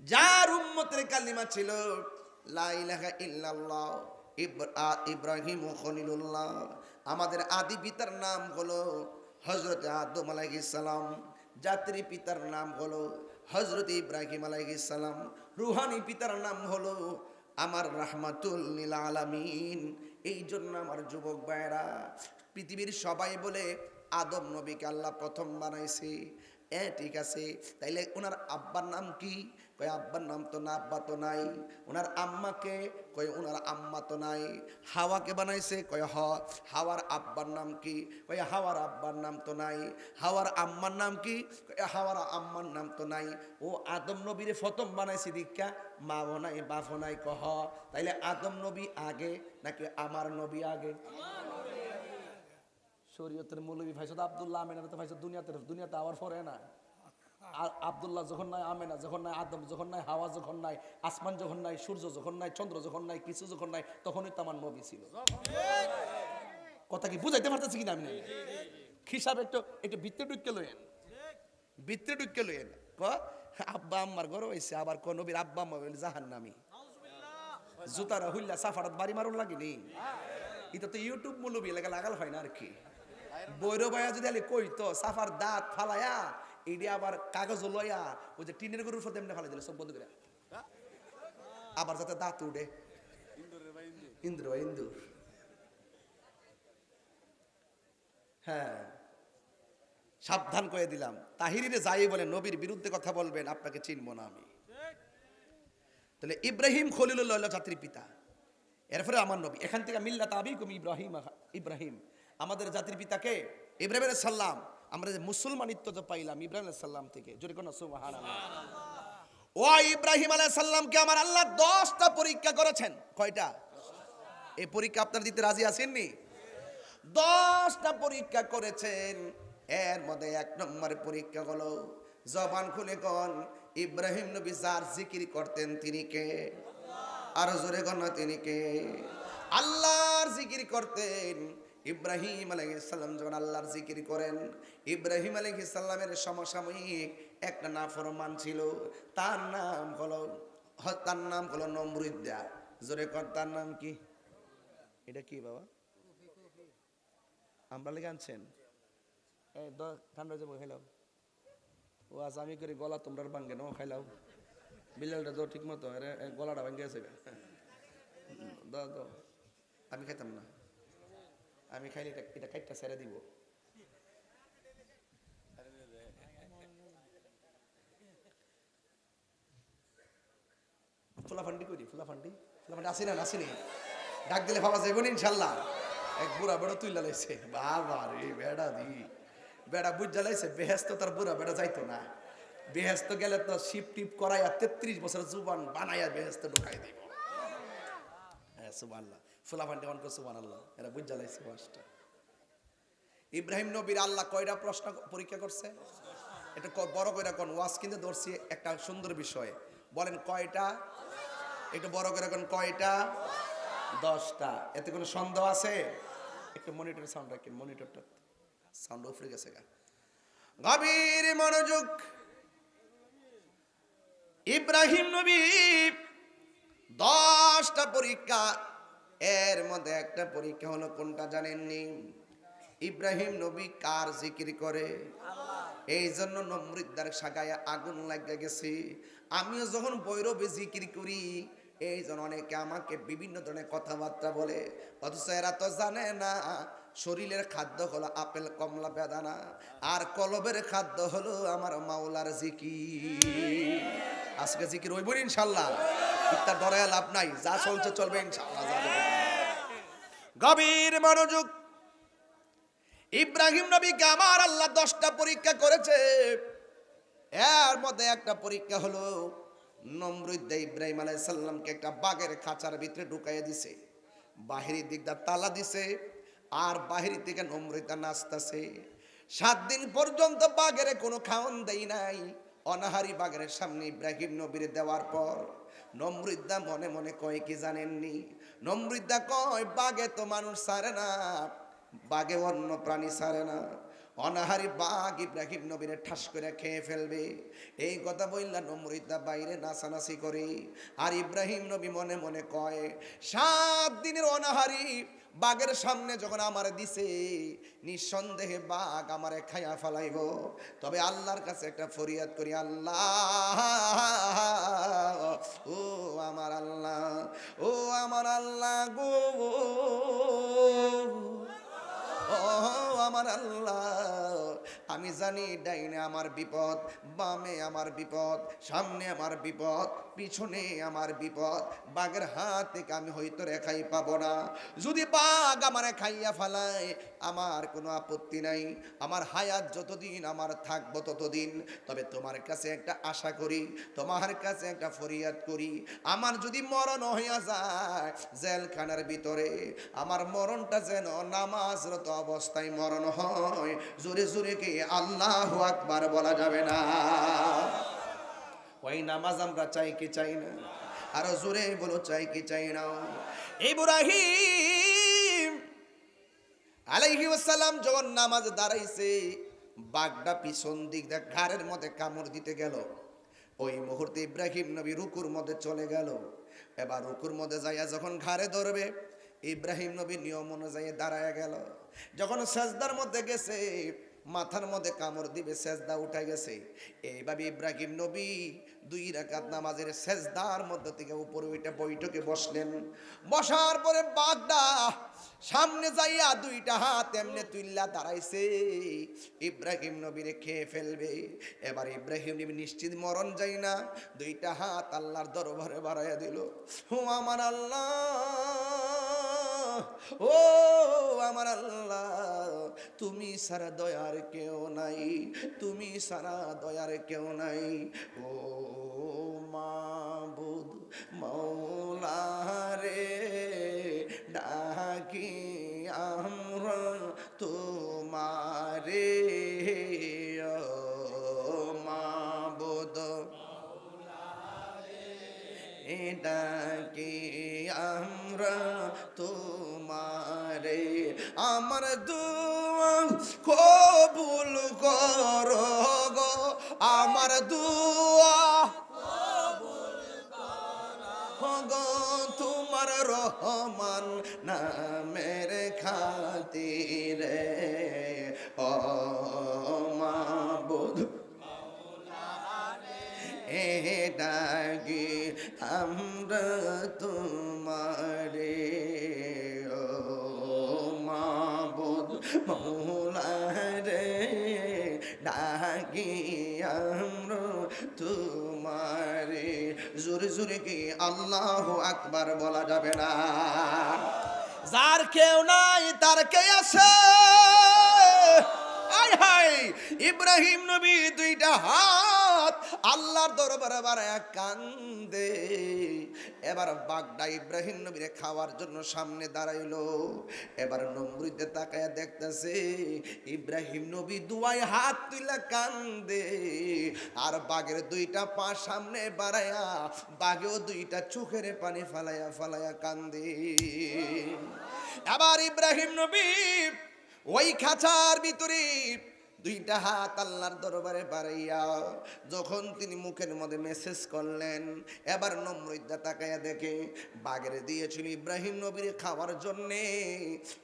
Speaker 1: যার উম্মতের কালিমা ছিল লা ইলাহা ইল্লাল্লাহ ইব্রাহিম খলিলুল্লাহ। আমাদের আদি পিতার নাম হলো হযরত আদম আলাইহিস সালাম, জাতির পিতার নাম হলো হযরত ইব্রাহিম আলাইহিস সালাম, রুহানি পিতার নাম হলো আমার রাহমাতুল লিল আলামিন। এই জন্য আমার যুবক ভাইয়েরা, পৃথিবীর সবাই বলে আদম নবীকে আল্লাহ প্রথম বানাইছে। ঠিক আছে, তাইলে ওনার আব্বার নাম কি? কয় আব্বার নাম তো না, আব্বা তো নাই। ওনার আম্মাকে? কয় ওনার আম্মা তো নাই। হাওয়াকে বানাইছে? কয় হাওয়ার আব্বার নাম কি? কয় হাওয়ার আব্বার নাম তো নাই। হাওয়ার আম্মার নাম কি? কয় হাওয়ার আম্মার নাম তো নাই। ও আদম নবীরে প্রথম বানাইছে দীক্ষা, মাও নাই বাপও নাই। কহ তাইলে আদম নবী আগে নাকি আমার নবী আগে? শরীয়তের মৌলবী ভাইসদ আব্দুল্লাহ আমেনা তো ভাইসদ দুনিয়াতে আওয়ার পরে না। আব্দুল্লাহ যখন নাই, আমেনা যখন নাই, আদম যখন নাই, হাওয়া যখন নাই, আসমান যখন নাই, সূর্য যখন নাই, চন্দ্র যখন নাই, কিছু যখন নাই, তখনই তো আমার নবী ছিল। কথা কি বুঝাইতে পারতেছি কিনা? আমি হিসাব একটু বৃত্তে ঢুকে লইয়েন, বৃত্তে ঢুকে লইয়েন। আব্বা আম্মার গরু হয়েছে, আবার কোন নবীর আব্বা আম্মা জাহান্নামী। জুতারা হুল্লা সাফারাত বাড়ি মারুন লাগেনি। এটা তো ইউটিউব মৌলবী এলাকা লাগাল হয় না আর কি। বৈর ভাইয়া যদি আলি কইতো সাফার দাঁত ফালায়া এইটা আবার কাগজ লইয়া ওই যে টিনের গরুর সাথে এমনি ফালাই দিল সব বন্ধ করে, আবার যাতে দাঁত উঠে। ইন্দুর হ্যাঁ, সাবধান করে দিলাম। তাহিরিরে যাই বলে নবীর বিরুদ্ধে কথা বলবেন, আপনাকে চিনব না আমি। তাহলে ইব্রাহিম খলিলুল্লাহ জাতির পিতা, এরপরে আমার নবী। এখান থেকে মিল্লাত আবিকুম ইব্রাহিম, আমাদের জাতির পিতাকে ইব্রাহিম আলাইহিস সালাম। আমরা যে মুসলমানিত্ব তো পাইলাম ইব্রাহিম আলাইহিস সালাম থেকে। জোরে কোন সুবহানাল্লাহ। ও ইব্রাহিম আলাইহিস সালামকে আমার আল্লাহ 10টা পরীক্ষা করেছেন। কয়টা? এই পরীক্ষা আপনারা দিতে রাজি আছেননি? 10টা পরীক্ষা করেছেন। এর মধ্যে 1 নম্বর পরীক্ষা হলো, জবান খুলে কোন, ইব্রাহিম নবী যার জিকির করতেন তিনি কে? আর জোরে কোন তিনি কে? আল্লাহর জিকির করতেন। ইব্রাহিম আলাইহিস সালাম যখন আল্লাহর জিকির করেন, ইব্রাহিম আলাইহিস সালামের সমসাময়িক একটা নাফরমান ছিল, তার নাম হলো নমরুদ্দা। জোরে কর, তার নাম কি? এটা কি বাবা, আমরা লেগে আনছেন? এই ঠান্ডা যাবো, খাইলাও। ও আজ আমি করি গলা তোমরা ভাঙ্গে নাও, খাইলাও। বিড়ালটা তো ঠিক মতো গলাটা ভাঙ্গে গেছে। দাও, আমি খাইতাম না, আমি খাইলে এটা কাইটটা ছেড়ে দিব। ফুলাফান্ডি করি, ফুলাফান্ডি আসি না, আসিনি। ডাক দিলে ভাবা যাইব না ইনশাল্লাহ। এক বুড়া বেড়া তুইলা লাইছে, বাবা রে বেড়া দি বেড়া বুঝ জ্বালাইছে। বেহেস্ত তার বুড়া বেড়া যাইতো না। বেহেস্ত গেলে তো শিপ টিপ করাইয়া 33 বছর জুবান বানাইয়া বেহেস্ত ঢুকাই দিব। হ্যাঁ সুবহানাল্লাহ, ফুলাফান্ডি অন করে সুবহানাল্লাহ, এরা বুঝ জ্বালাইছে ওয়াজটা। ইব্রাহিম নবীর আল্লাহ কয়টা প্রশ্ন পরীক্ষা করছে? এটা বড় কইরা কোন ওয়াজ কিন্তু ধরছি একটা সুন্দর বিষয়। বলেন কয়টা? একটু বড় করে কোন কয়টা? 10টা। এতে কোনো সন্দেহ আছে? একটু মনিটর সাউন্ড রাখেন, মনিটরটা সাউন্ড উফরে গেছে গা। গভীর মনোযোগ। ইব্রাহিম নবী 10টা পরীক্ষা, এর মধ্যে একটা পরীক্ষা হলো কোনটা জানেননি? ইব্রাহিম নবী কার জিকির করে? এই জন্য নমরুদ্দার সাগায় আগুন লাগা গেছে। আমিও যখন বৈরবে জিকির করি, এই জন্য অনেকে আমাকে বিভিন্ন ধরনের কথাবার্তা বলে, অথচ এরা তো জানে না শরীরের খাদ্য হলো আপেল কমলা বেদানা, আর কলবের খাদ্য হলো আমার মাওলার জিকির। আজকে জিকির হইব ইনশাল্লাহ, ইত্যার ডরে লাভ নাই, যা চলছে চলবে ইনশাল্লাহ। গভীর মনোযোগ। ইব্রাহিম নবীকে আমার আল্লাহ 10টা পরীক্ষা করেছে। এর মধ্যে একটা পরীক্ষা হলো নমরুদ ইব্রাহিম আলাইহিস সালামকে একটা বাঘের খাঁচার ভিতরে ঢুকাইয়া দিছে, বাহিরের দিকটা তালা দিছে, আর বাহির থেকে নমরুদা নাচতেছে। 7 দিন পর্যন্ত বাঘের কোনো খাওয়ান দেই নাই। অনাহারি বাঘের সামনে ইব্রাহিম নবীর দেওয়ার পর নমরুদা মনে মনে কয় কি জানেননি? নমরুদা কয় বাঘে তো মানুষ ছাড়ে না, বাঘে অন্য প্রাণী ছাড়ে না। অনাহারি বাঘ ইব্রাহিম নবীরে ঠাস করে খেয়ে ফেলবে, এই কথা বললা নমরুদা বাইরে নাচানাচি করে। আর ইব্রাহিম নবী মনে মনে কয় 7 দিনের অনাহারি বাঘের সামনে যখন আমার দিছে, নিঃসন্দেহে বাঘ আমারে খাইয়া ফেলাইব। তবে আল্লাহর কাছে একটা ফরিয়াদ করি, আল্লাহ ও আমার আল্লাহ, ও আমার আল্লাহ গো, ও আমার আল্লাহ, আমি জানি ডাইনে আমার বিপদ, বামে আমার বিপদ, সামনে আমার বিপদ, পিছনে আমার বিপদ। বাঘের হাত থেকে আমি হয়তো রেখাই পাবো না। যদি বাঘ আমারে খাইয়া ফেলায় আমার কোনো আপত্তি নাই, আমার হায়াত যতদিন আমার থাকবো ততদিন। তবে তোমার কাছে একটা আশা করি, তোমার কাছে একটা ফরিয়াদ করি, আমার যদি মরণ হইয়া যায় জেলখানার ভিতরে, আমার মরণটা যেন নামাজরত অবস্থায় মরণ হয়। জোরে জোরে কে আল্লাহু আকবার বলা যাবে না? ওই নামাজ আমরা চাই কি চাই না? আরো জোরে বলো, চাই কি চাই না? ইব্রাহিম আলাইহিস সালাম যখন নামাজ দাঁড়াইছে, বাঘটা পিছন দিক দিয়ে ঘাড়ের মধ্যে কামড় দিতে গেল। ওই মুহূর্তে ইব্রাহিম নবী রুকুর মধ্যে চলে গেল। এবার রুকুর মধ্যে যাইয়া যখন ঘাড়ে ধরবে, ইব্রাহিম নবী নিয়ম অনুযায়ী দাঁড়ায় গেল। যখন সেজদার মধ্যে গেছে, মাথার মধ্যে কামড় দিবে, সেজদা উঠে গেছে। এইভাবে ইব্রাহিম নবী 2 রাকাত নামাজের সেজদার মধ্যে থেকে উপরে উঠে বৈঠকে বসলেন। বসার পরে বাঘটা সামনে যাইয়া 2টা হাত এমনি তুইল্লা দাঁড়াইছে, ইব্রাহিম নবীরে খেয়ে ফেলবে। এবার ইব্রাহিম নবী নিশ্চিত মরণ যাই না, 2টা হাত আল্লাহর দরবারে বাড়াইয়া দিল। ও আমার আল্লাহ, ও আমার আল্লাহ, তুমি সারা দয়ার কেউ নাই, তুমি সারা দয়ার কেউ নাই। ও মাবুদ মাওলা রে, ডাকি আমরা তোমারে, ও মাবুদ ডাকি আমরা তোমারে, আমার দুয়া কবুল করো গো, আমার দুয়া গো, তোমার রহমান নামের খাতিরে ও মাবুদ এ ডাকি আমরা তোমারে ও মাবুদ মৌলা রে, ডাকি আমরা তোমারে। জোরে জোরে কি আল্লাহু আকবার বলা যাবে না? যার কেউ নাই তার কে আছে? আয় হায়, ইব্রাহিম নবী দুইটা হাত আল্লাহর দরবারে বাড়ায়া কান্দে। এবার বাগদা ইব্রাহিম নবীরে খাওয়ার জন্য সামনে দাঁড়াইলো। এবার নমরুদে তাকায়া দেখতেছে ইব্রাহিম নবী দুয়ায় হাত তুইলা কান্দে, আর বাঘের দুইটা পা সামনে বাড়ায়া বাঘেও দুইটা চোখের পানি ফালায়া ফালায়া কান্দে। আবার ইব্রাহিম নবী ওই খাঁচার ভিতরে দুইটা হাত আল্লাহর দরবারে বাড়াইয়া যখন তিনি মুখের মধ্যে মেসেজ করলেন, এবার নমরুদা তাকায়া দেখে বাঘের দিয়েছিল ইব্রাহিম নবীরে খাওয়ার জন্যে,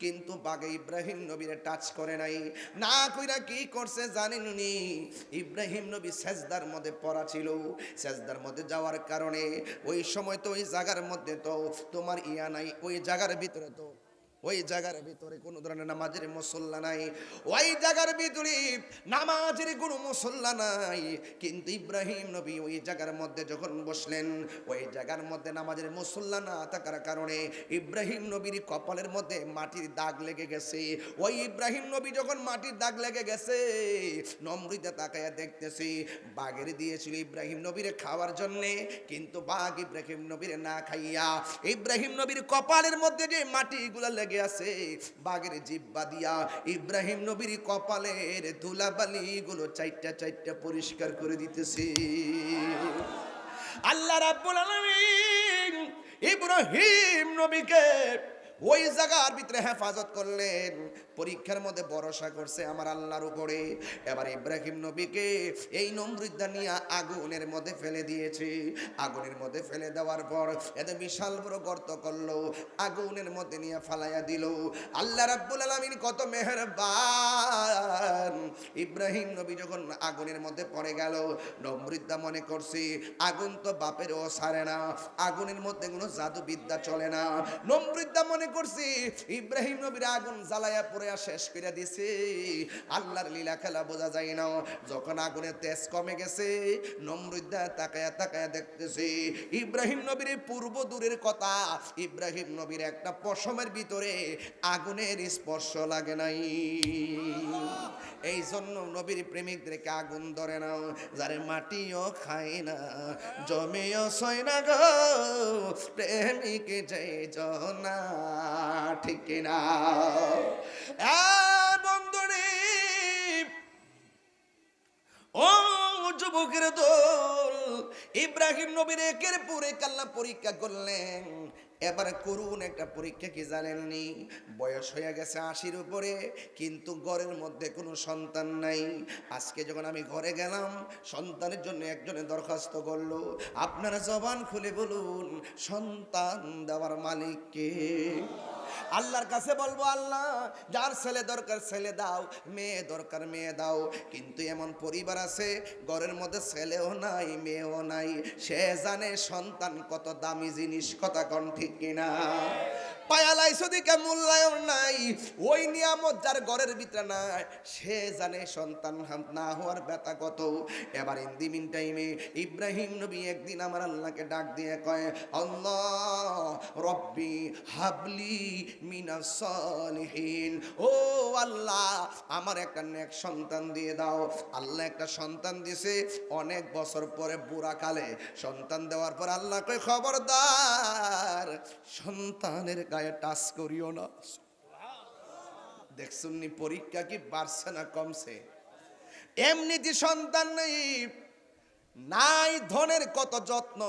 Speaker 1: কিন্তু বাঘে ইব্রাহিম নবীরে টাচ করে নাই। না কইরা কি করছে জানেননি? ইব্রাহিম নবী সেজদার মধ্যে পড়া ছিল, সেজদার মধ্যে যাওয়ার কারণে ওই সময় তো ওই জায়গার মধ্যে তো তোমার ইয়া নাই, ওই জায়গার ভিতরে তো ওই জায়গার ভিতরে কোনো ধরনের নামাজের মুসল্লা নাই, ওই জায়গার ভিতরে নামাজের কোনো মুসল্লা নাই। কিন্তু ইব্রাহিম নবী ওই জায়গার মধ্যে যখন বসলেন, ওই জায়গার মধ্যে নামাজের মুসল্লা না থাকার কারণে ইব্রাহিম নবীর কপালের মধ্যে মাটির দাগ লেগে গেছে। ওই ইব্রাহিম নবী যখন মাটির দাগ লেগে গেছে, নমরুদে তাকায়া দেখতেছি বাঘের দিয়েছিল ইব্রাহিম নবীরে খাওয়ার জন্যে, কিন্তু বাঘ ইব্রাহিম নবীরে না খাইয়া ইব্রাহিম নবীর কপালের মধ্যে যে মাটিগুলা লেগে আছে বাঘের জিহ্বা দিয়া ইব্রাহিম নবীর কপালের ধুলাবালি গুলো চাইটা চাইটা পরিষ্কার করে দিতেছে। আল্লাহ রাব্বুল আলামিন ইব্রাহিম নবীকে ওই জায়গার ভিতরে হেফাজত করলেন, পরীক্ষার মধ্যে ভরসা করছে আমার আল্লাহর উপরে। এবার ইব্রাহিম নবীকে এই নমরুদা নিয়ে আগুনের মধ্যে ফেলে দিয়েছে। আগুনের মধ্যে ফেলে দেওয়ার পর এত বিশাল বড় গর্ত করলো, আগুনের মধ্যে নিয়ে ফালাইয়া দিল। আল্লাহ রাব্বুল আলামিন কত মেহেরবান। ইব্রাহিম নবী যখন আগুনের মধ্যে পড়ে গেল, নমরুদা মনে করছে আগুন তো বাপেরও ছাড়ে না, আগুনের মধ্যে কোনো জাদুবিদ্যা চলে না। নমরুদা মনে করছি ইব্রাহিম নবীর আগুন জ্বালায়া পুরা শেষ করে দিছে। আল্লাহর লীলা খেলা বোঝা যায় না। যখন আগুনের তেজ কমে গেছে, নমরুদা তাকায়া তাকায়া দেখতেছে ইব্রাহিম নবীর পূর্ব দূরের কথা, ইব্রাহিম নবীর একটা পশমের ভিতরে আগুনের স্পর্শ লাগে নাই। এই জন্য নবীর প্রেমিকদেরকে আগুন ধরে না, যারে মাটিও খায় না জমেও সয় না গো প্রেমিক যে জনা, ঠিক না? বন্ধুরে ও যুবকের দল, ইব্রাহিম নবীর একের পর এক আল্লাহ পরীক্ষা করলেন। এবার করুন একটা পরীক্ষা কি জানেননি? বয়স হয়ে গেছে 80-র উপরে, কিন্তু ঘরের মধ্যে কোনো সন্তান নাই। আজকে যখন আমি ঘরে গেলাম, সন্তানের জন্য একজনে দরখাস্ত করলো। আপনারা জবান খুলে বলুন, সন্তান দেওয়ার মালিক কে? আল্লাহর কাছে বলবো, আল্লাহ যার ছেলে দরকার ছেলে দাও, মেয়ে দরকার মেয়ে দাও। কিন্তু এমন পরিবার আছে ঘরের মধ্যে ছেলেও নাই মেয়েও নাই, সে জানে সন্তান কত দামি জিনিস, কথা কোন ঠিক কিনা? পায়ালাইছো দিকে মূল্যায়ন নাই, ওই নিয়ামত যার ঘরের ভিতরে নাই সে জানে সন্তান না হওয়ার ব্যথা কত। এবার ইন দি মিন টাইমে ইব্রাহিম নবী একদিন আমার আল্লাহকে ডাক দিয়ে কয়, আল্লাহ রব্বি হাবলি মিনাস সালিহিন, ও আল্লাহ আমার একটা নেক সন্তান দিয়ে দাও। আল্লাহ একটা সন্তান দিছে, অনেক বছর পরে বুড়া কালে সন্তান দেওয়ার পর আল্লাহ কয়, খবরদার সন্তানের গায়ে টাচ করিও না। দেখছুন নি পরীক্ষা কি বাড়ছে না কমছে? এমনিতে সন্তান নেই, নাই ধনের কত যত্ন,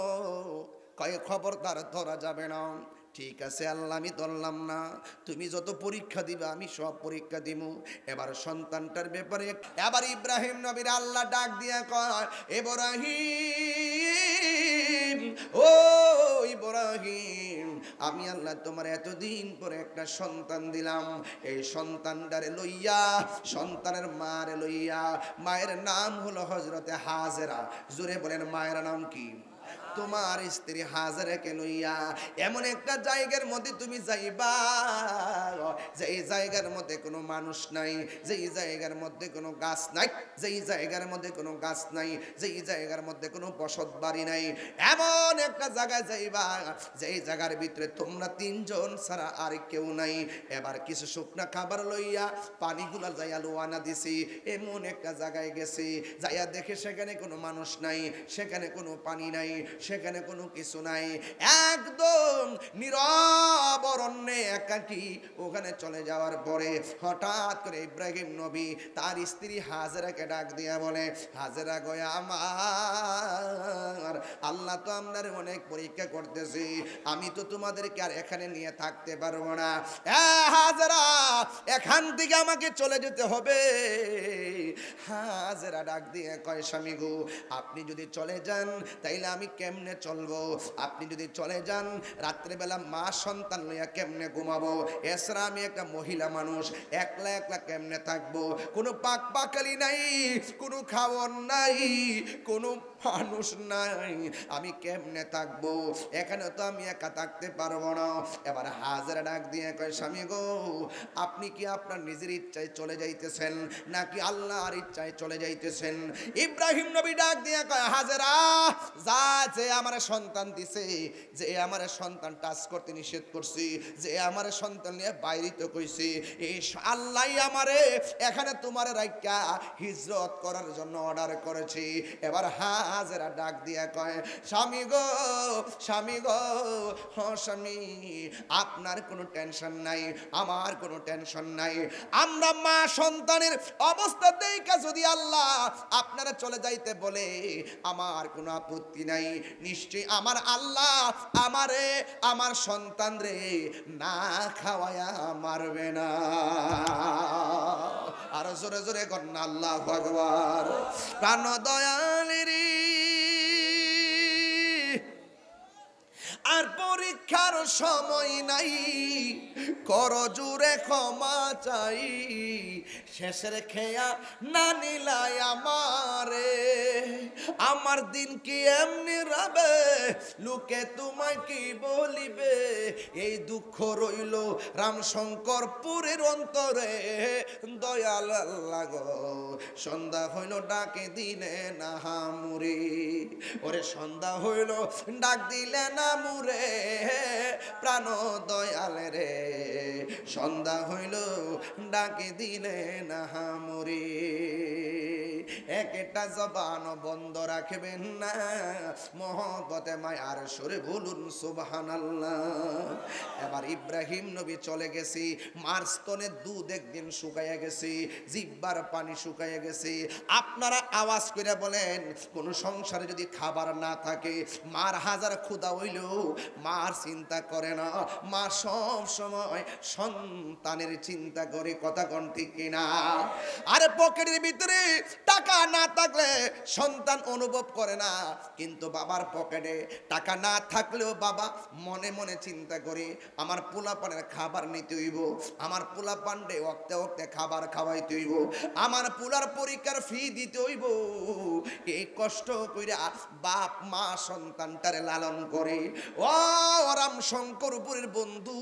Speaker 1: কয় খবরদার ধরা যাবে না। ঠিক আছে আল্লাহ, আমি ধরলাম না, তুমি যত পরীক্ষা দিবা আমি সব পরীক্ষা দিব। এবার সন্তানটার ব্যাপারে এবার ইব্রাহিম নবীর আল্লাহ ডাক দিয়া কয়, ইব্রাহিম, ও ইব্রাহিম, আমি আল্লাহ তোমার এতদিন পরে একটা সন্তান দিলাম। এই সন্তানটারে লইয়া, সন্তানের মারে লইয়া, মায়ের নাম হলো হযরতে হাজেরা। জোরে বলেন মায়ের নাম কি? তোমার স্ত্রী হাজেরাকে লইয়া এমন একটা জায়গার মধ্যে তুমি যাইবা, যেই জায়গার মধ্যে কোনো মানুষ নাই, যেই জায়গার মধ্যে কোনো গাছ নাই, যেই জায়গার মধ্যে কোনো গাছ নাই, যেই জায়গার মধ্যে কোনো বসত বাড়ি নাই, এমন একটা জায়গায় যাইবা যেই জায়গার ভিতরে তোমরা তিনজন ছাড়া আর কেউ নাই। এবার কিছু শুকনা খাবার লইয়া পানিগুলা যাইয়া লোয়ানা দিছি, এমন একটা জায়গায় গেছি, যাইয়া দেখে সেখানে কোনো মানুষ নাই, সেখানে কোনো পানি নাই, সেখানে কোনো কিছু নাই, একদম নীরব অরণ্যে একাকী। ওখানে চলে যাওয়ার পরে হঠাৎ করে ইব্রাহিম নবী তার স্ত্রী হাজেরাকে ডাক দিয়া বলে, হাজেরা গয়া আমার, আল্লাহ তো আপনার অনেক পরীক্ষা করতেছি, আমি তো তোমাদেরকে আর এখানে নিয়ে থাকতে পারবো না। হাজেরা, এখান থেকে আমাকে চলে যেতে হবে। হাজেরা ডাক দিয়ে কয়, স্বামী গো, আপনি যদি চলে যান তাইলে আমি কেমনে চলবো? আপনি যদি চলে যান রাত্রেবেলা মা সন্তান লইয়া কেমনে ঘুমাবো? এছাড়া আমি একটা মহিলা মানুষ, একলা একলা কেমনে থাকবো? কোনো পাক পাকালি নাই, কোনো খাওয়ার নাই, কোনো মানুষ নাই, আমি কেমনে থাকবো? এখানে তো আমি একা থাকতে পারবো না। এবার হাজেরা ডাক দিয়ে কয়, স্বামী গো, আপনি কি আপনার নিজের ইচ্ছায় চলে যাইতেছেন নাকি আল্লাহর ইচ্ছায় চলে যাইতেছেন? ইব্রাহিম নবী ডাক দিয়ে কয়, হাজেরা, যা, যে আমার সন্তান দিছে, যে আমার সন্তান টাচ করতে নিষেধ করছি, যে আমার সন্তান নিয়ে বাইরিতে কইছি, এই আল্লাহ আমারে এখানে তোমার রাইকা হিজরত করার জন্য অর্ডার করেছি। এবার হাজেরা ডাক দিয়া কয়, স্বামী গো, স্বামী গো, হ স্বামী, আপনার কোনো টেনশন নাই, আমার কোনো টেনশন নাই। আমরা মা সন্তানের অবস্থা দেখে যদি আল্লাহ আপনারা চলে যাইতে বলে আমার কোনো আপত্তি নাই। নিশ্চয়ই আমার আল্লাহ আমারে, আমার সন্তান রে না খাওয়ায়া মারবে না। আর জোরে জোরে কন্যা আল্লাহু আকবার। প্রাণ দয়ালেরি আর পরীক্ষার সময় নাই, কর জুড়ে ক্ষমা চাই, শেষের খেয়া না নিলাই আমারে, আমার দিন কি এমনি রবে, লোকে তোমায় কি বলিবে, এই দুঃখ রইল রামশঙ্করপুরের অন্তরে, দয়াল আল্লাহ গো, সন্ধ্যা হইল ডাকে দিলে না হামুরি, ওরে সন্ধ্যা হইল ডাক দিলে না মুরে, প্রাণ দয়াল রে, সন্ধ্যা হইল ডাকে দিলে না হামুরি। একটা জবান বন্ধ রাখবেন না, মহব্বতে মায়ার সুরে বলুন সুবহানাল্লাহ। এবার ইব্রাহিম নবী চলে গেছি, মার স্তনের দুধ একদিন শুকাইয়া গেছে, জিহ্বার পানি শুকাইয়া গেছে। আপনারা আওয়াজ করে বলেন, কোন সংসারে যদি খাবার না থাকে, মার হাজার ক্ষুধা হইলেও মার চিন্তা করে না, মা সব সময় সন্তানের চিন্তা করে। কথা কোন ঠিক কিনা? আরে পকেটের ভিতরে টাকা না থাকলে সন্তান অনুভব করে না, কিন্তু বাবার পকেটে টাকা না থাকলেও বাবা মনে মনে চিন্তা করে, আমার পোলাপানের খাবার নিতে হইব, আমার পোলাপানডে ওক্তে ওক্তে খাবার খাওয়াইতে হইব, আমার পোলার পরীক্ষার ফি দিতে হইব। এই কষ্ট কইরা বাপ মা সন্তানটারে লালন করে। ও রামশঙ্করপুরের বন্ধু,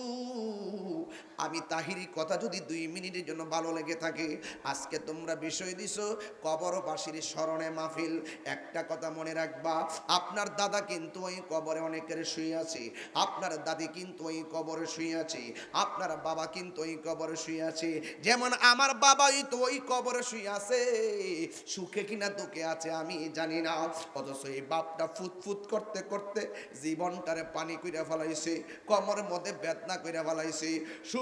Speaker 1: আমি তাহিরি কথা যদি 2 মিনিটের জন্য ভালো লেগে থাকে, আজকে তোমরা বিষয় দিছো কবরবাসীর স্মরণে মাহফিল। একটা কথা মনে রাখবা, আপনার দাদা কিন্তু ওই কবরে অনেকের শুয়ে আছে, আপনার দাদি কিন্তু ওই কবরে শুয়ে আছে, আপনার বাবা কিন্তু ওই কবরে শুয়ে আছে। যেমন আমার বাবাই তো ওই কবরে শুয়ে আছে, সুখে কিনা দুঃখে আছে আমি জানি না, অথচ এই বাপটা ফুটফুট করতে করতে জীবনটারে পানি কইরা ফেলাইছে, কমরের মধ্যে বেদনা কইরা ফেলাইছে,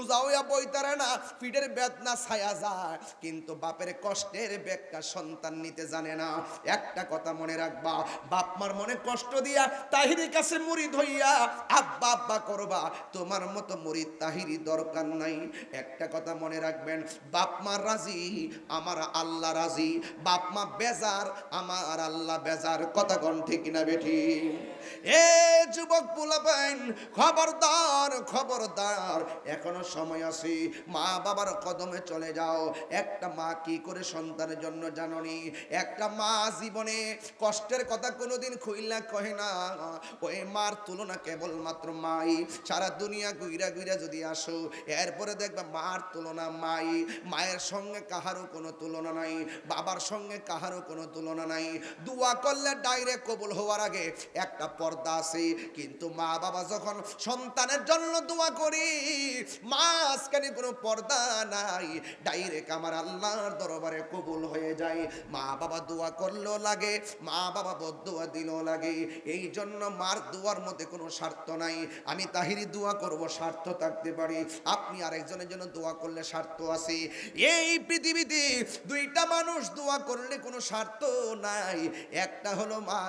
Speaker 1: সোজা হইয়া বইতারে না, পিঠের বেদনা ছায়া যায়, কিন্তু বাপের কষ্টের ব্যাখ্যা সন্তান নিতে জানে না। একটা কথা মনে রাখবা, বাপ মার মনে কষ্ট দিয়া তাহিরের কাছে মুরিদ হইয়া আব্বা আব্বা করবা, তোমার মতো মুরিদ তাহিরি দরকার নাই। একটা কথা মনে রাখবেন, বাপ মা রাজি, আমার আল্লাহ রাজি। বাপ মা বেজার, আমার আল্লাহ বেজার। কথা কোন ঠিক না বেঠি? এ যুবক পোলাপাইন, খবরদার খবরদার, এখনো সময় আছে, মা বাবার কদমে চলে যাও। একটা মা কি করে সন্তানের জন্য জাননি, একটা মা জীবনে কষ্টের কথা কোনোদিন খুইলা কহে না। ওই মার তুলনা কেবলমাত্র মাই। সারা দুনিয়া গুইরা গুইরা যদি আসো, এরপরে দেখবা মার তুলনা মাই। মায়ের সঙ্গে কাহারও কোনো তুলনা নাই, বাবার সঙ্গে কাহারও কোনো তুলনা নাই। দোয়া করলে ডাইরেক্ট কবুল হওয়ার আগে একটা পর্দা আছে, কিন্তু মা বাবা যখন সন্তানের জন্য দোয়া করি, মাঝখানে কোনো পর্দা নাই, ডাইরেক্ট আমার আল্লাহর দরবারে কবুল হয়ে যায়। মা বাবা দোয়া করলেও লাগে, মা বাবা বদদোয়া দিলেও লাগে। এই জন্য মার দোয়ার মধ্যে কোনো স্বার্থ নাই। আমি তাহিরি দোয়া করব, স্বার্থ থাকতে পারি, আপনি আরেকজনের জন্য দোয়া করলে স্বার্থ আছে। এই পৃথিবীতে দুইটা মানুষ দোয়া করলে কোনো স্বার্থ নাই, একটা হলো মা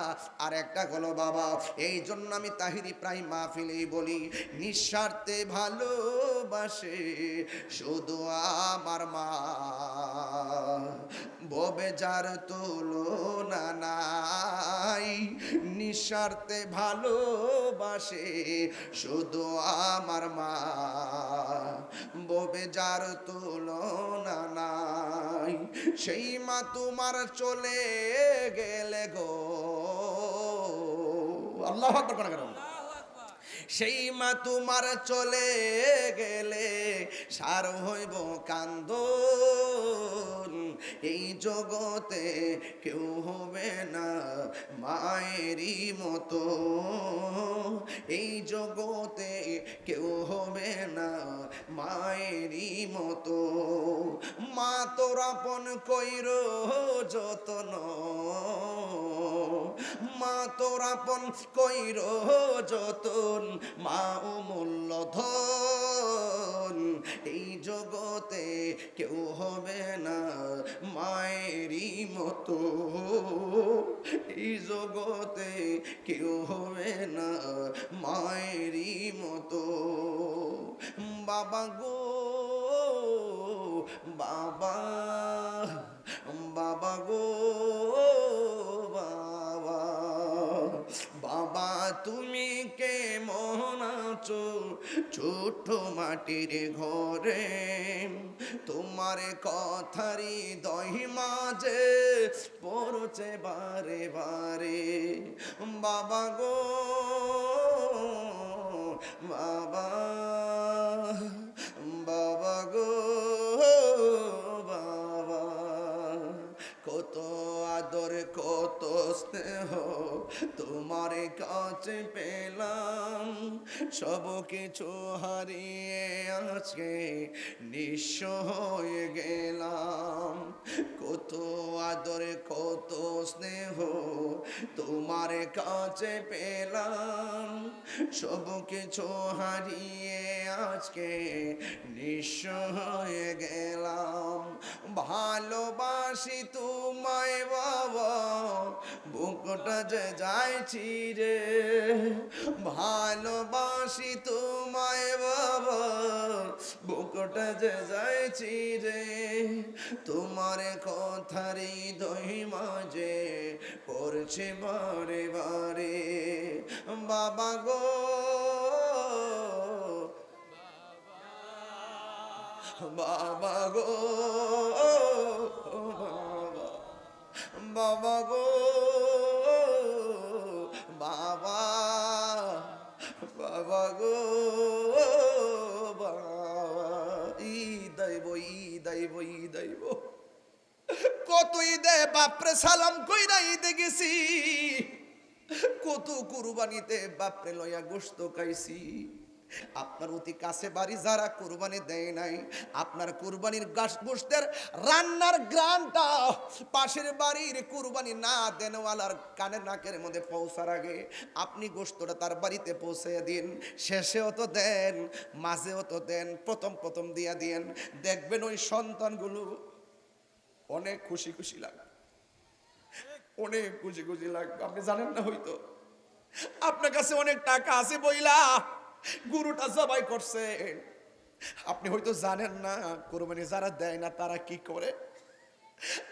Speaker 1: আর একটা হলো বাবা। এই জন্য আমি তাহিরি প্রায় মাহফিলেই বলি, নিঃস্বার্থে ভালোবাসে শুধু আমার মা, ববে যার তুলনা নাই। নিঃস্বার্থে ভালোবাসে শুধু আমার মা, ববে যার তুলনা নাই। সেই মা তোমার চলে গেলে গো, আল্লাহু আকবার করে কেন? সেই মা তোমার চলে গেলে সার হইব কান্দন। এই জগতে কেউ হবে না মায়েরই মতো, এই জগতে কেউ হবে না মায়েরই মতো। মা তোর আপন কইর যতন, মা তোর আপন কইর যতন, মা অমূল্য ধন। এই জগতে কেউ হবে না মায়েরই মতো, এই জগতে কেউ হবে না মায়েরই মতো। বাবা গো বাবা, বাবা গো বাবা, বাবা তুমি কেমন আছো ছোট মাটির ঘরে, তোমার কথারি দহি মাঝে পড়ছে বারে বারে। বাবা গো বাবা, বাবা গো বাবা, কত আদর কত স্নেহ তোমার কাছে পেলাম, সব কিছু হারিয়ে আজকে নিঃস্ব হয়ে গেলাম। কত আদর কত স্নেহ তোমার কাছে পেলাম, সব কিছু হারিয়ে আজকে নিঃস্ব হয়ে গেলাম। ভালোবাসি তোমায় বাবা, বুকটা যে যাইছি রে। ভালোবাসি তোমায় বাবা, বুকটা যে যাইছি রে। তোমার কথারি দহি মাঝে পড়ছে বারে বারে। বাবা গো বাবা গো বাবা, বাবা গো বাবা, বাবা গো বাবা। ঈদাইব ঈদাইব ঈদাইব, কত ঈদে বাপরে সালাম কইরা ঈদে গেছি, কত কুরবানিতে বাপরে লয়া গোশত খাইছি। আপনার অতি কাছে বাড়ি যারা কুরবানি দেয় নাই, আপনার কুরবানির গোশতের রান্নার গ্রানটা পাশের বাড়ির কুরবানি না দেনওয়ালার কানের নাকের মধ্যে পৌঁছার আগে আপনি গোশতটা তার বাড়িতে পৌঁছে দিন। শেষেও তো দেন, মাঝেও তো দেন, প্রথম প্রথম দিয়া দিয়েন। দেখবেন ওই সন্তানগুলো অনেক খুশি খুশি লাগবে, অনেক খুশি খুশি লাগবে। আপনি জানেন না, হয়তো আপনার কাছে অনেক টাকা আছে বইলা গরুটা জবাই করছে, আপনি হয়তো জানেন না কুরবানি যারা দেয় না তারা কি করে।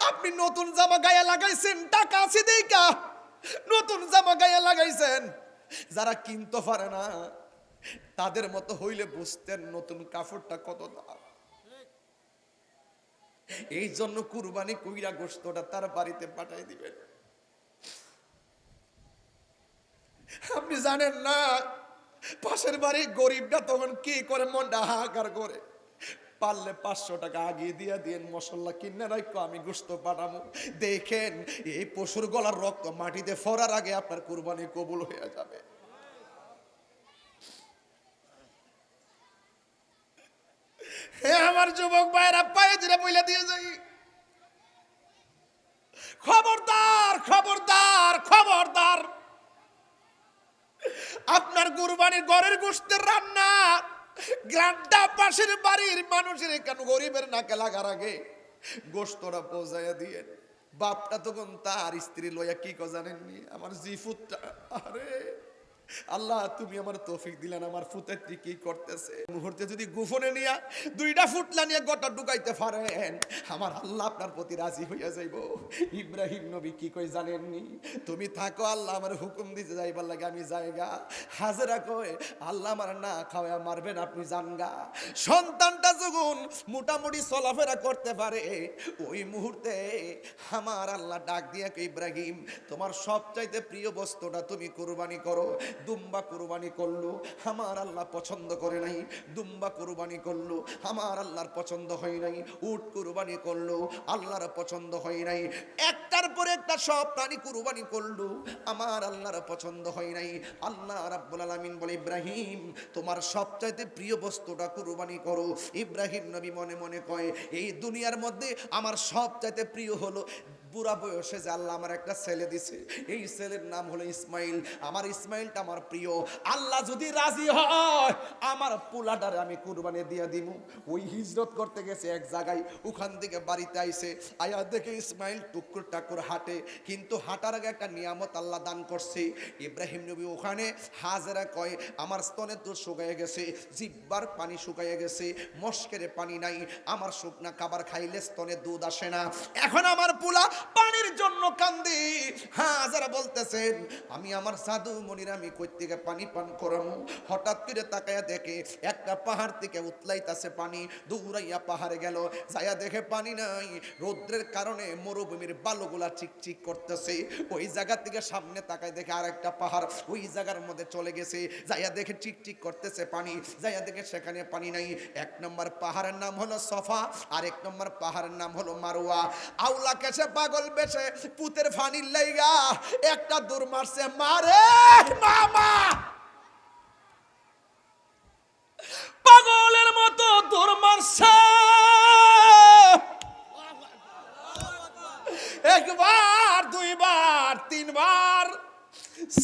Speaker 1: আপনি নতুন জামা গায়ে লাগাইছেন, টাকা আছে দেখা নতুন জামা গায়ে লাগাইছেন। যারা কিনতে পারে না তাদের মতো হইলে বুঝতেন নতুন কাপড়টা কত দাম। এই জন্য কুরবানি কইরা গোশতটা তার বাড়িতে পাঠাই দিবেন। আপনি জানেন না পাশের বাড়ি গরিবটা তখন কি করে, মনটা হাহাকার করে। পারলে 500 টাকা আগে দিয়ে দিন, মশলা কিনে রাখো, আমি গোশত পাঠাবো। দেখেন এই পশুর গলার রক্ত মাটিতে ফোরার আগে আপনার কুরবানি কবুল হয়ে যাবে। হে আমার যুবক ভাইরা, পায়ে ধরে বইলা দিয়ে যাই, খবরদার খবরদার খবরদার, আপনার কুরবানির ঘরের গোশতের রান্না গ্রান্ডা পাশের বাড়ির মানুষের কেন গরিবের নাকে লাগার আগে গোশতটা পৌঁছাইয়া দিয়ে। বাপটা তখন তার স্ত্রী লইয়া কি জানেননি, আমার জিফুতটা, আরে আল্লাহ তুমি আমার তৌফিক দিলেন, আমার ফুতেরটি কি করতেছে। মুহূর্তে যদি গোপনে নিয়া 2টা ফুটলা নিয়ে গোটা ঢুকাইতে পারেন, আমার আল্লাহ আপনার প্রতি রাজি হইয়া যাইব। ইব্রাহিম নবী কি কই জানেননি, তুমি থাকো, আল্লাহ আমার হুকুম দিতে যাইবার লাগে আমি যাইগা। হাজেরা কয় আল্লাহ আমার না খাওয়া মারবেন, আপনি জানগা। সন্তানটা যখন মোটামুটি চলাফেরা করতে পারে, ওই মুহূর্তে আমার আল্লাহ ডাক দিয়া কই, ইব্রাহিম তোমার সবচাইতে প্রিয় বস্তুটা তুমি কুরবানি করো। দুম্বা কুরবানি করলো, আমার আল্লাহ পছন্দ করে নাই। দুম্বা কুরবানি করলো, আমার আল্লাহর পছন্দ হয় নাই। উট কুরবানি করলো, আল্লাহর পছন্দ হয় নাই। একটার পর একটা সব প্রাণী কুরবানি করলো, আমার আল্লাহর পছন্দ হয় নাই। আল্লাহ রাব্বুল আলামিন বলে, ইব্রাহিম তোমার সবচাইতে প্রিয় বস্তুটা কুরবানি করো। ইব্রাহিম নবী মনে মনে কয়, এই দুনিয়ার মধ্যে আমার সবচাইতে প্রিয় হলো বুড়া বয়সে যে আল্লাহ আমার একটা ছেলে দিছে, এই ছেলের নাম হলো ইসমাইল। আমার ইসমাইলটা আমার প্রিয়। আল্লাহ যদি রাজি হয় আমার পোলাটারে আমি কুরবানি দিয়ে দিব। ওই হিজরত করতে গেছে এক জায়গায়, ওখান থেকে বাড়িতে আইছে, আয়া দেখে ইসমাইল টুকুর টাকুর হাঁটে, কিন্তু হাঁটার আগে একটা নিয়ামত আল্লাহ দান করছে। ইব্রাহিম নবী ওখানে, হাজেরা কয় আমার স্তনে দুধ শুকাইয়ে গেছে, জিব্বার পানি শুকাইয়ে গেছে, মস্কেরে পানি নাই, আমার শুকনা খাবার খাইলে স্তনে দুধ আসে না। এখন আমার পোলা পানির জন্য কান্দি। হাজেরা বলতেছেন আমি আমার সাধু মনির আমি কই থেকে পানি পান করামু। হঠাৎ করে তাকায়া দেখে একটা পাহাড় থেকে উতলাইতাছে পানি, দৌড়াইয়া পাহাড়ে গেল, যাইয়া দেখে পানি নাই। রৌদ্রের কারণে মরুভূমির বালুগুলা চিকচিক করতেছে। ওই জায়গা থেকে সামনে তাকায় দেখে আর একটা পাহাড়, ওই জায়গার মধ্যে চলে গেছে, যাইয়া দেখে চিকচিক করতেছে পানি, যাইয়া দেখে সেখানে পানি নাই। 1 নম্বর পাহাড়ের নাম হলো সফা, আর 1 নম্বর পাহাড়ের নাম হলো মারওয়া। আউলা কেসে পাগল বেশে পুতের ফানির লাইগা একটা দূর মারছে, মারে মামা পাগলের মতো দৌড় মারছে। একবার, দুইবার, তিনবার,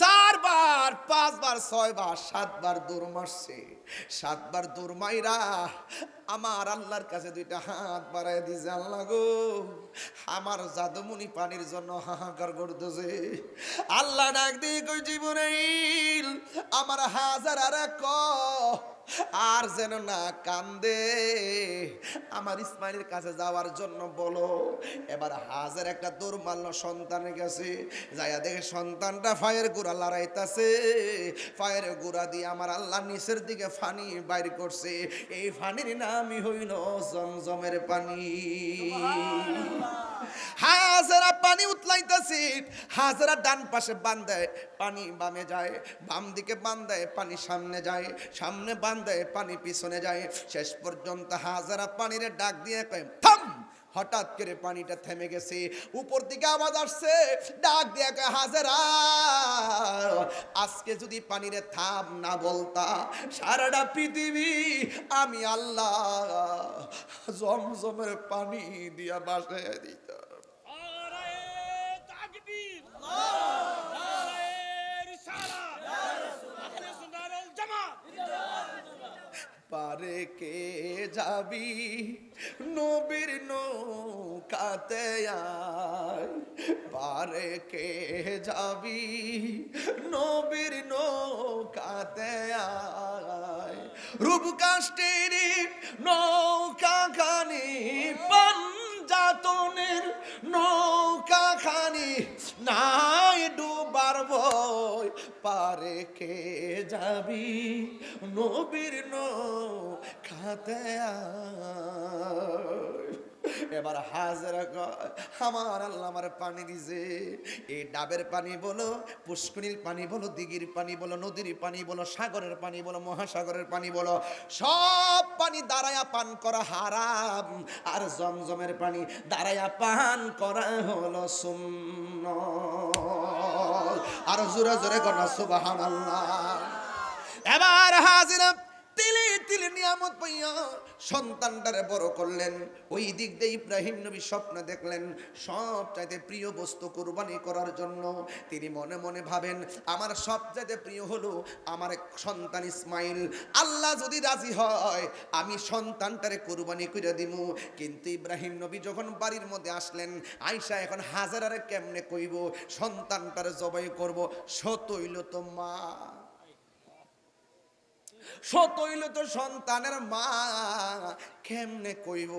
Speaker 1: 4 বার, 5 বার, 6 বার, 7 বার দৌড় মারছে। 7 বার দৌড় মাইরা আমার আল্লাহর কাছে 2টা হাত বাড়ায় দিছে, আল্লাহ গো আমার জাদুমণি পানির জন্য হাহাকার করতেছে। আল্লাহ ডাক দিয়ে কই, জিবরাইল আমার হাজার আর আর যেন না কান্দে, আমার ইসমাইলের কাছে যাওয়ার জন্য বলো। এবার হাজার একটা দৌড় মারলো সন্তানের কাছে, যাইয়া দেখে সন্তানটা ফায়ের গুড়া লড়াইতাছে। ফায়ের গুড়া দিয়ে আমার আল্লাহ নিচের দিকে পানি বাইর করছে। এই পানির নামই হইল জমজমের পানি। হাজারা পানি উতলাইতেছে, হাজারা ডান পাশে বান্ধে পানি বামে যায়, বাম দিকে বান্ধে পানি সামনে যায়, সামনে বান্ধে পানি পিছনে যায়। শেষ পর্যন্ত হাজারা পানির ডাক দিয়ে কয় থাম, হঠাৎ করে পানিটা থেমে গেছে, উপর দিকে আওয়াজ আসছে, ডাক দিয়ে কয় হাজেরা, আজকে যদি পানিরে থাম না বলতা, সারাটা পৃথিবী আমি আল্লাহ জমজমের পানি দিয়া বাসায় দিতাম। পারে কে যাবি নবীর নৌকাতে আয়, পারে কে যাবি নবীর নৌকাতে আয়, রূপকাষ্টের নৌকা খানি, পাঞ্জাতনের নৌকা খানি, নাই ডুবার ভয়, পারে কে যাবি নবীর নৌকাতে আয়। এবার হাজেরা কয়, আমার আল্লাহ আমার পানি দিছে, এই ডাবের পানি বলো, পুষ্করির পানি বলো, দিঘির পানি বলো, নদীর পানি বলো, সাগরের পানি বলো, মহাসাগরের পানি বলো, সব পানি দাঁড়ায়া পান করা হারাম, আর জমজমের পানি দাঁড়ায়া পান করা হলো সুন্নাত। আর জোরে জোরে কর না সুবহানাল্লাহ। এবার হাজিরা তিলে তিলে নিয়ামত পাইয়া সন্তানটারে বড় করলেন। ওই দিক দিয়ে ইব্রাহিম নবী স্বপ্ন দেখলেন সবচাইতে প্রিয় বস্তু কুরবানি করার জন্য। তিনি মনে মনে ভাবেন, আমার সবচাইতে প্রিয় হলো আমার সন্তান ইসমাইল, আল্লাহ যদি রাজি হয় আমি সন্তানটারে কুরবানি করে দিব। কিন্তু ইব্রাহিম নবী যখন বাড়ির মধ্যে আসলেন, আয়েশা এখন হাজেরারে কেমনে কইব সন্তানটারে জবাই করব, সতইল তো মা, সতইল তো সন্তানের মা, কেমনে কইব।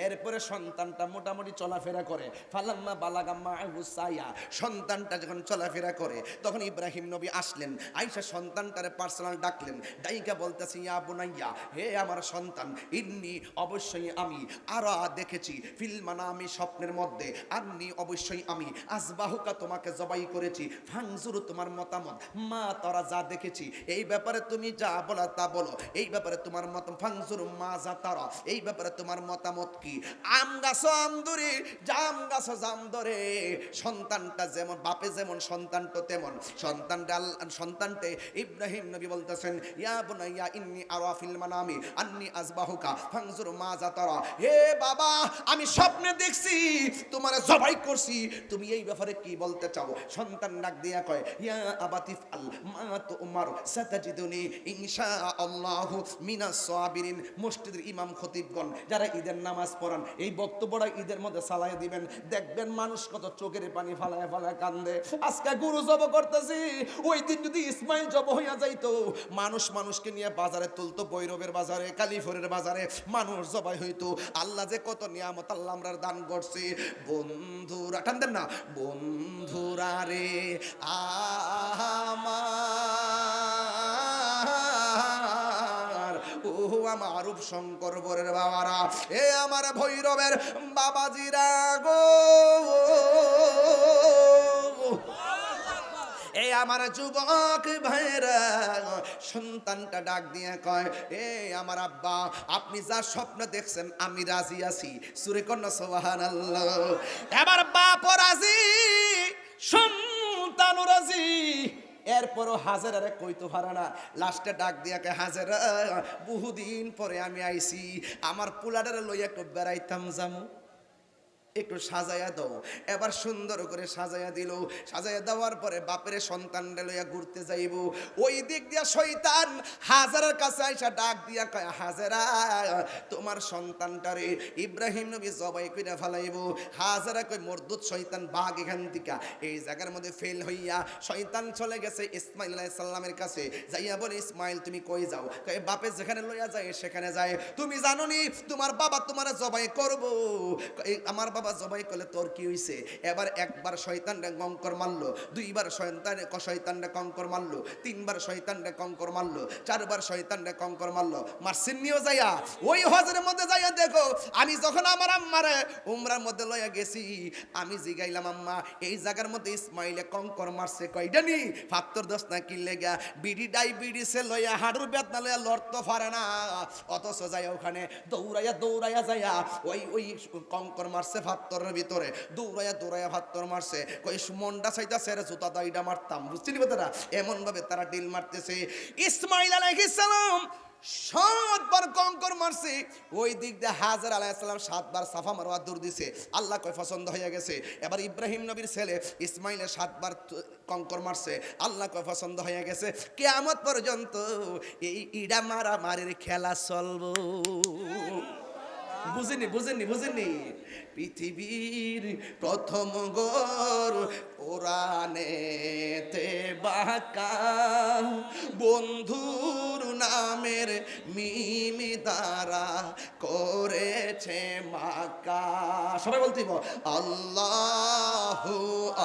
Speaker 1: এরপরে সন্তানটা মোটামুটি চলাফেরা করে, ফালাম্মা বালাগাম্মা হুসাইয়া, সন্তানটা যখন চলাফেরা করে তখন ইব্রাহিম নবী আসলেন, আয়েশা সন্তানটারে পার্সোনাল ডাকলেন, ডাইকা বলতেছি, ইয়া বুনাইয়া, হে আমার সন্তান, ইন্নি অবশ্যই আমি আরা দেখেছি, ফিল মানামি স্বপ্নের মধ্যে, আন্নি অবশ্যই আমি আসবাহুকা তোমাকে জবাই করেছি, ফানজুরু তোমার মতামত, মা তোরা যা দেখেছি এই ব্যাপারে তুমি যা বলা তা বলো, এই ব্যাপারে তোমার মত, ফানজুরু মা যা তারা, এই ব্যাপারে তোমার মতামত কি। আম গাছ আম ধরে, জাম গাছ জাম ধরে, সন্তানটা যেমন বাপে যেমন সন্তানটা তেমন। সন্তানটা ইব্রাহিম নবী বলতেছেন, ইয়া বুনাইয়া ইন্নী আরা ফিল মানামি আন্নী আযবাহুকা ফানজুর মা যা তারা, হে বাবা আমি স্বপ্নে দেখছি তোমার জবাই করছি, তুমি এই ব্যাপারে কি বলতে চাও। সন্তান ডাক দিয়া কয়, ইয়া আবাতিফ আল মা তুমার সাতাজিদুনি ইনশাআল্লাহু মিনাস সাবিরিন। মসজিদের ইমাম খতিবগণ যারা ঈদের নামাজ পড়ান, এই বক্তব্যটা ঈদের মধ্যে চালায় দিবেন, দেখবেন মানুষ কত চোখের পানি ফালায় ফালায় কান্দে। আজকে গরু জব করতেছি, ওই দিন যদি ইসমাইল জব হইয়া যাইতো, মানুষকে নিয়ে বাজারে তুলতো, ভৈরবের বাজারে, কালীফরের বাজারে মানুষ জবাই হইতো। আল্লাহ যে কত নিয়ামত আল্লাহ আমরা দান করছি। বন্ধুরা টানতেন না, বন্ধুরা রে আমার, ও আমার রূপ শঙ্কর বরের বাবারা, এ আমার ভৈরবের বাবাজিরা গো, এই আমার যুবক ভাইরা, সন্তানটা ডাক দিয়ে কয়, এ আমার আব্বা, আপনি যা স্বপ্ন দেখছেন আমি রাজি আছি। সুরে কন্যা সুবহানাল্লাহ। এবার বাপও রাজি, সন্তানও রাজি। এরপরও হাজেরারে কইতো পারে না, লাস্টে ডাক দিয়া কে, হাজেরা বহুদিন পরে আমি আইছি, আমার পোলাডারে লইয়া একটু বেড়াইতাম যামু, একটু সাজাইয়া দাও। এবার সুন্দর করে সাজাইয়া দিল। সাজাইয়া দেওয়ার পরে বাপের সন্তানটা লইয়া ঘুরতে যাইব। ওই দিক দিয়া শয়তান হাজেরার কাছে আইসা ডাক দিয়া কয়, হাজেরা তোমার সন্তানটারে ইব্রাহিম নবী জবাই কইরা ফেলাইব। হাজেরা কই, মরদুদ শয়তান বাঘ এখান থেকে। এই জায়গার মধ্যে ফেল হইয়া শয়তান চলে গেছে ইসমাইল আলাইহিস সালামের কাছে, যাইয়া বলে, ইসমাইল তুমি কই যাও? কয় বাপে যেখানে লইয়া যায় সেখানে যায়। তুমি জানো নি তোমার বাবা তোমার জবাই করব। আমার বাবা বাবা জবাই করলে তোর কি হইছে? এবার একবার শয়তানরে কঙ্কর মারলো, দুইবার শয়তানরে কঙ্কর মারলো, তিনবার শয়তানরে কঙ্কর মারলো, চারবার শয়তানরে কঙ্কর মারলো। মারছেন নিও যাইয়া ওই হজের মধ্যে যাইয়া দেখো, আমি যখন আমার আম্মারে উমরার মধ্যে লইয়া গেছি, আমি জিগাইলাম আম্মা এই জায়গার মধ্যে ইসমাইলে কঙ্কর মারছে কয়টা নি? ৭৫ না কি লেগা বিডি ডায়াবেটিসে লইয়া হাড়ুর বেদনা লইয়া লড়তে পারে না, অথচ যাইয়া ওখানে দৌড়াইয়া যাইয়া ওই কঙ্কর মারছে ফাত্তরের ভিতরে, দৌড়াইয়া ফাত্তর মারছে। কই মনটা চাইতাছে রে জুতা দাইডা মারতাম, বুঝছিনি কথাটা? এমন ভাবে তারা ডিল মারতেছে। ইসমাইল আলাইহিস সালাম ৭ বার কঙ্কর মারছে, ওই দিক দিয়ে হাজার আলাইহিস সালাম ৭ বার সাফা মারওয়া দৌড় দিছে। আল্লাহ কয় পছন্দ হয়ে গেছে। এবার ইব্রাহিম নবীর ছেলে ইসমাইলে ৭ বার কঙ্কর মারছে, আল্লাহ কয় পছন্দ হয়ে গেছে। কিয়ামত পর্যন্ত এই ইডা মারামারির খেলা চলবো। বুঝেননি? পৃথিবীর প্রথম গোর কোরআনেতে বাঁকা, বন্ধুর নামের মিমি দ্বারা করেছে মাকা। সবাই বলতে আল্লাহু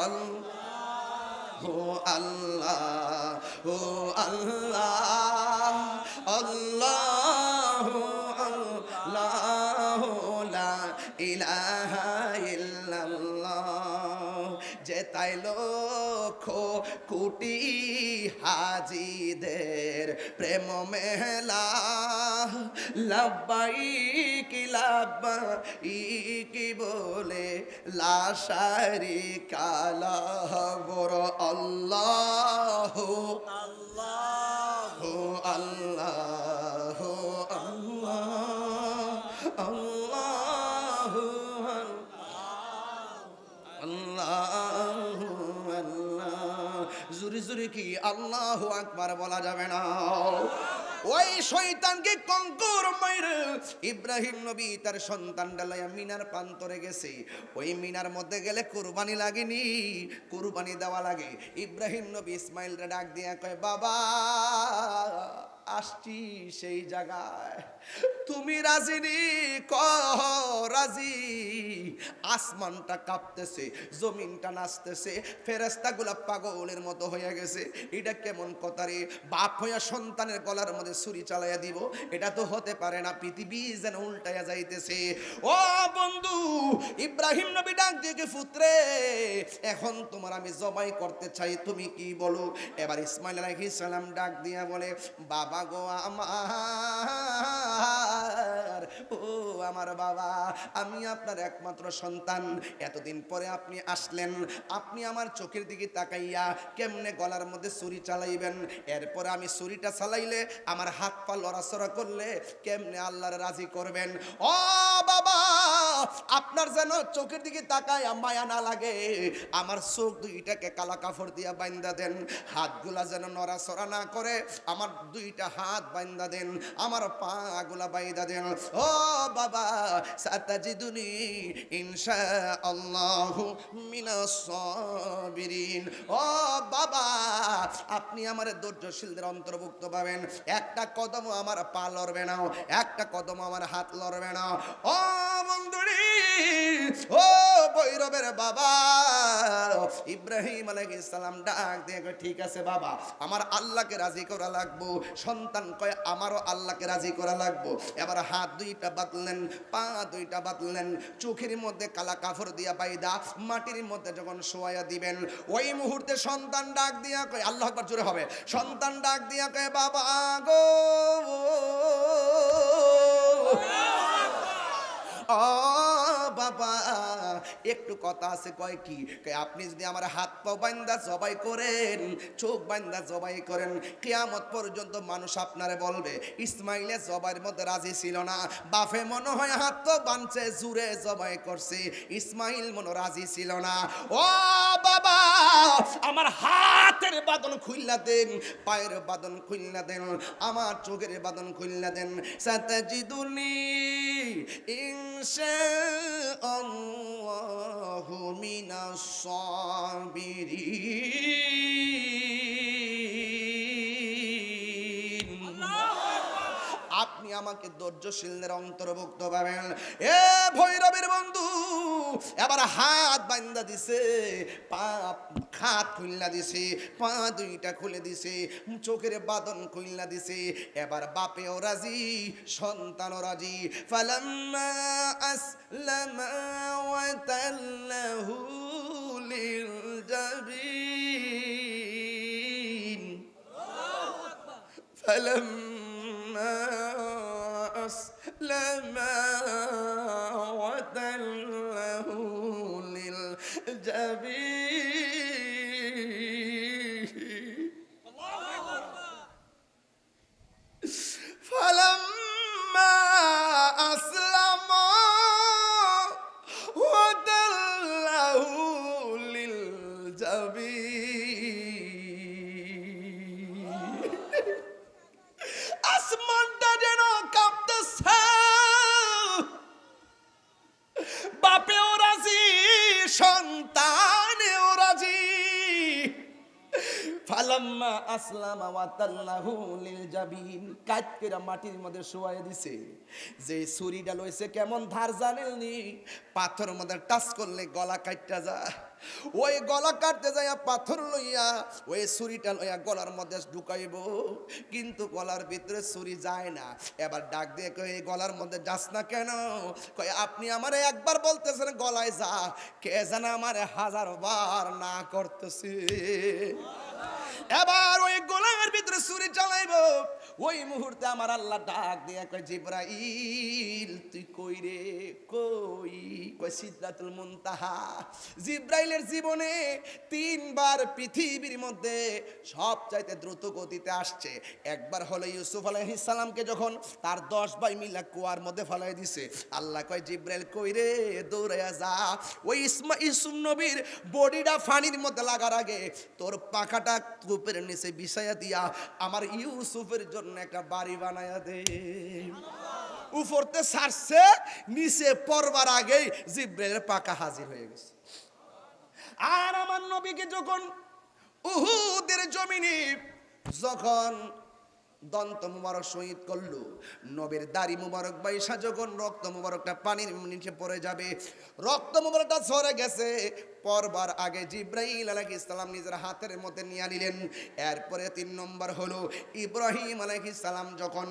Speaker 1: আল্লাহ আল্লাহ ও আল্লাহ আল্লাহ আল্লাহ লা ইলাহা ইল্লাল্লাহ। যে তাই লক্ষ কোটি হাজিদের প্রেম মেলা, লাব্বাইক লাব্বাইক বলে লাশারি কালা বড় আল্লাহ আল্লাহ আল্লাহ আল্লাহ আল্লাহ আল্লাহ আল্লাহ। জুরি জুরি কি আল্লাহু আকবার বলা যাবে না? ওই শয়তানকে কঙ্কর মাইরে ইব্রাহিম নবী তার সন্তানটা লইয়া মিনার প্রান্তরে গেছে। ওই মিনার মধ্যে গেলে কুরবানি লাগেনি, কুরবানি দেওয়া লাগে। ইব্রাহিম নবী ইসমাইলরে ডাক দিয়া কয় বাবা আসছি সেই জায়গায়, তুমি রাজি নি? কহ রাজি। আসমানটা কাঁপতেছে, জমিনটা নাচতেছে, ফেরেশতাগুলা পাগলের মতো হয়ে গেছে। এটা কেমন কথা রে? বাপ হইয়া সন্তানের গলার মধ্যে ছুরি চালাইয়া দিব, এটা তো হতে পারে না। পৃথিবী যেন উল্টাইয়া যাইতেছে। ও বন্ধু, ইব্রাহিম নবী ডাক দিয়ে পুত্রে এখন তোমার আমি জবাই করতে চাই, তুমি কি বলো? এবার ইসমাইল আলাইহিস সালাম ডাক দিয়া বলে বাবা গো আমার, ও আমার বাবা, আমি আপনার একমাত্র সন্তান। এতদিন পরে আপনি আসলেন, আপনি আমার চোখের দিকে তাকাইয়া কেমনে গলার মধ্যে ছুরি চালাইবেন? এরপরে আমি ছুরিটা চালাইলে আমার হাত পা লড়াচড়া করলে কেমনে আল্লাহর রাজি করবেন? ও বাবা, আপনার যেন চোখের দিকে তাকায় মায়া না লাগে, আমার চোখ দুইটাকে কালা কাপড় দিয়া বাইন্দা দেন, হাতগুলা যেন নড়াচড়া না করে, আমার দুইটা হাত বাইন্দা দেন, আমার পা গুলা বাইন্দা দেন। ও বাবা, সাতাজিদুনি ইনশাআল্লাহু মিনাস সাবিরিন। ও বাবা, আপনি আমার ধৈর্যশীলদের অন্তর্ভুক্ত পাবেন। একটা কদম আমার পা লড়বে না, একটা কদম আমার হাত লড়বে না। ও বন্ধুরি, ও বৈরবের বাবা ইব্রাহিম আলাইহিস সালাম ডাক দিয়ে ঠিক আছে বাবা, আমার আল্লাহকে রাজি করা লাগবো। সন্তান কয় আমারও আল্লাহকে রাজি করা লাগবো। এবার হাত দুইটা বাঁধলেন, পা দুইটা বাঁধলেন, চোখের মধ্যে কালা কাপড় দিয়া বাইদা মাটির মধ্যে যখন শোয়া দিবেন, ওই মুহূর্তে সন্তান ডাক দিয়া কয়, আল্লাহু আকবার জোরে হবে, সন্তান ডাক দিয়া কয় বাবা গো ও বাবা, একটু কথা আছে। কয় কি? আপনি যদি আমার হাত পা বান্দা জবাই করেন, চোখ বান্দা জবাই করেন, কিয়ামত পর্যন্ত মানুষ আপনারে বলবে ইসমাইলে জবাইয়ের মধ্যে রাজি ছিল না। বাপে মনে হয় হাত তো বানছে, জুড়ে জবাই করছে, ইসমাইল মনে রাজি ছিল না। ও বাবা, আমার হাতের বাঁধন খুললা দেন, পায়ের বাঁধন খুললা দেন, আমার চোখের বাঁধন খুললা দেন। সাতাজিদুনি ইনশাআল্লাহু মিনাস সাবিরিন। আপনি আমাকে ধৈর্যশীলদের অন্তর্ভুক্ত পাবেন। এ ভৈরবের বন্ধু এবার হাত বান্ধা দিছে, পা হাত খুললা দিছে, পা দুইটা খুলে দিছে, চোখের বাঁধন খুললা দিছে। এবার বাপেও রাজি, সন্তানও রাজি। ফালাম্মা আসলামা ওয়া তাল্লাহু লিল জাবিন, ফালাম্মা আসলামা ওয়া তাল্লাহু লিল জাবিন, ফালাম্মা আসলামা ওয়া তাল্লাহু লিল জাবিন। আসমানটা যেন কাঁপতেছে, বাপেও রাজি, সন্তানেও রাজি। ফালাম্মা আসলামা ওয়া তাল্লাহু লিল জাবিন, কাট করে মাটির মধ্যে শোয়ায় দিছে। যে ছুরিটা লইছে কেমন ধার জানেননি, পাথরের মধ্যে টাচ করলে গলা কাটতে যায়। ওই গলা কাটতে যায় পাথর লইয়া ওই ছুরিটা লইয়া গলার মধ্যে ঢুকাইব, কিন্তু গলার ভিতরে ছুরি যায় না। এবার ডাক দিয়ে কই গলার মধ্যে যাস না কেন? কয় আপনি আমারে একবার বলতেছেন গলায় যা, কে জানে আমারে 1000 বার না করতেছে। এবার ওই গলার ভিতরে ছুরি চালাইবো, ওই মুহূর্তে আমার আল্লাহ ডাক দিয়ে কয় জিবরাইল তুই কই রে? কই? কয় সিদরাতুল মুনতাহা। জিবরাইলের জীবনে 3 বার পৃথিবীর মধ্যে সবচাইতে দ্রুত গতিতে আসছে। একবার হলো ইউসুফ আলাইহিস সালামকে যখন তার 10 ভাই মিলা কুয়ার মধ্যে ফেলাই দিছে, আল্লাহ কয় জিবরাইল কই রে? দৌড়াইয়া যা, ওই ইউসুফ নবীর বডিটা পানির মধ্যে লাগার আগে তোর পাখাটা কূপের নিচে বিছাইয়া দিয়া আমার ইউসুফের জন্য একটা বাড়ি বানায়া দে। উপরতে ছাড়ছে, নিচে পড়বার আগেই জিবরাইলের পাকা হাজির হয়ে গেছে। আর আমার নবীকে যখন উহুদের জমিনে যখন দন্ত মুবারক শহীদ করলো, নবীর দাড়ি মুবারক বাইসা যখন রক্ত মুবারকটা পানির নিচে পড়ে যাবে, রক্ত মুবারকটা ঝরে গেছে, পরবার আগে জিবরাইল আলাইহিস সালাম নিজের হাতের মধ্যে নিয়ে নিলেন। এরপরে 3 নম্বর হলো ইব্রাহিম আলাইহিস সালাম যখন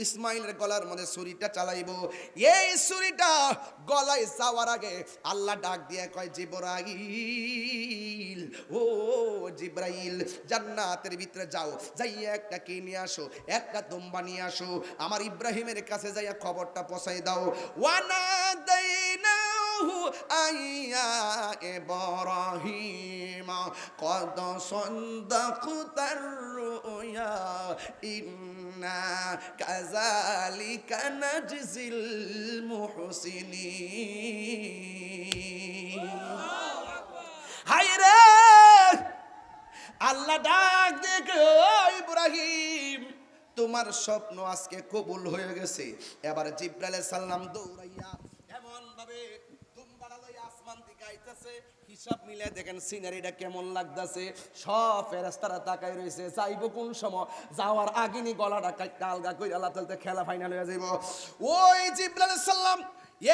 Speaker 1: ইসমাইলের গলার মধ্যে ছুরিটা চালাইবো, এই ছুরিটা গলায় যাওয়ার আগে আল্লাহ ডাক দিয়ে কয় জিবরাইল, ও জিবরাইল জান্নাতের ভিতরে যাও, যাইয়া একটা কি নিয়ে আসো, একটা দুম্বা নিয়ে আসো, আমার ইব্রাহিমের কাছে যাইয়া খবরটা পৌঁছাই দাও। ওয়ানাদাইনাহু আইয়া ইব্রাহিম কদ সাদাকতার রুয়া ইন্না কাযালিকা নাজজিল মুহসিনিন। হায়রে আল্লাহ ডাক দেখে ইব্রাহিম তোমার স্বপ্ন আজকে কবুল হয়ে গেছে। এবার জিবরাইল আলাইহিস সালাম দৌড়াইয়া এমন ভাবে দুম্বারা লইয়া আসমান দিকে আইতাছে, হিসাব মিলে দেখেন সিনারিটা কেমন লাগতাছে। সব ফেরেশতারা তাকায় রইছে, যাইবো কোন সময়, যাওয়ার আগেনি গলাটা কাটটা আলগা কইরা আল্লাহ তাআলা খেলা ফাইনাল হয়ে যাইব। ওই জিবরাইল আলাইহিস সালাম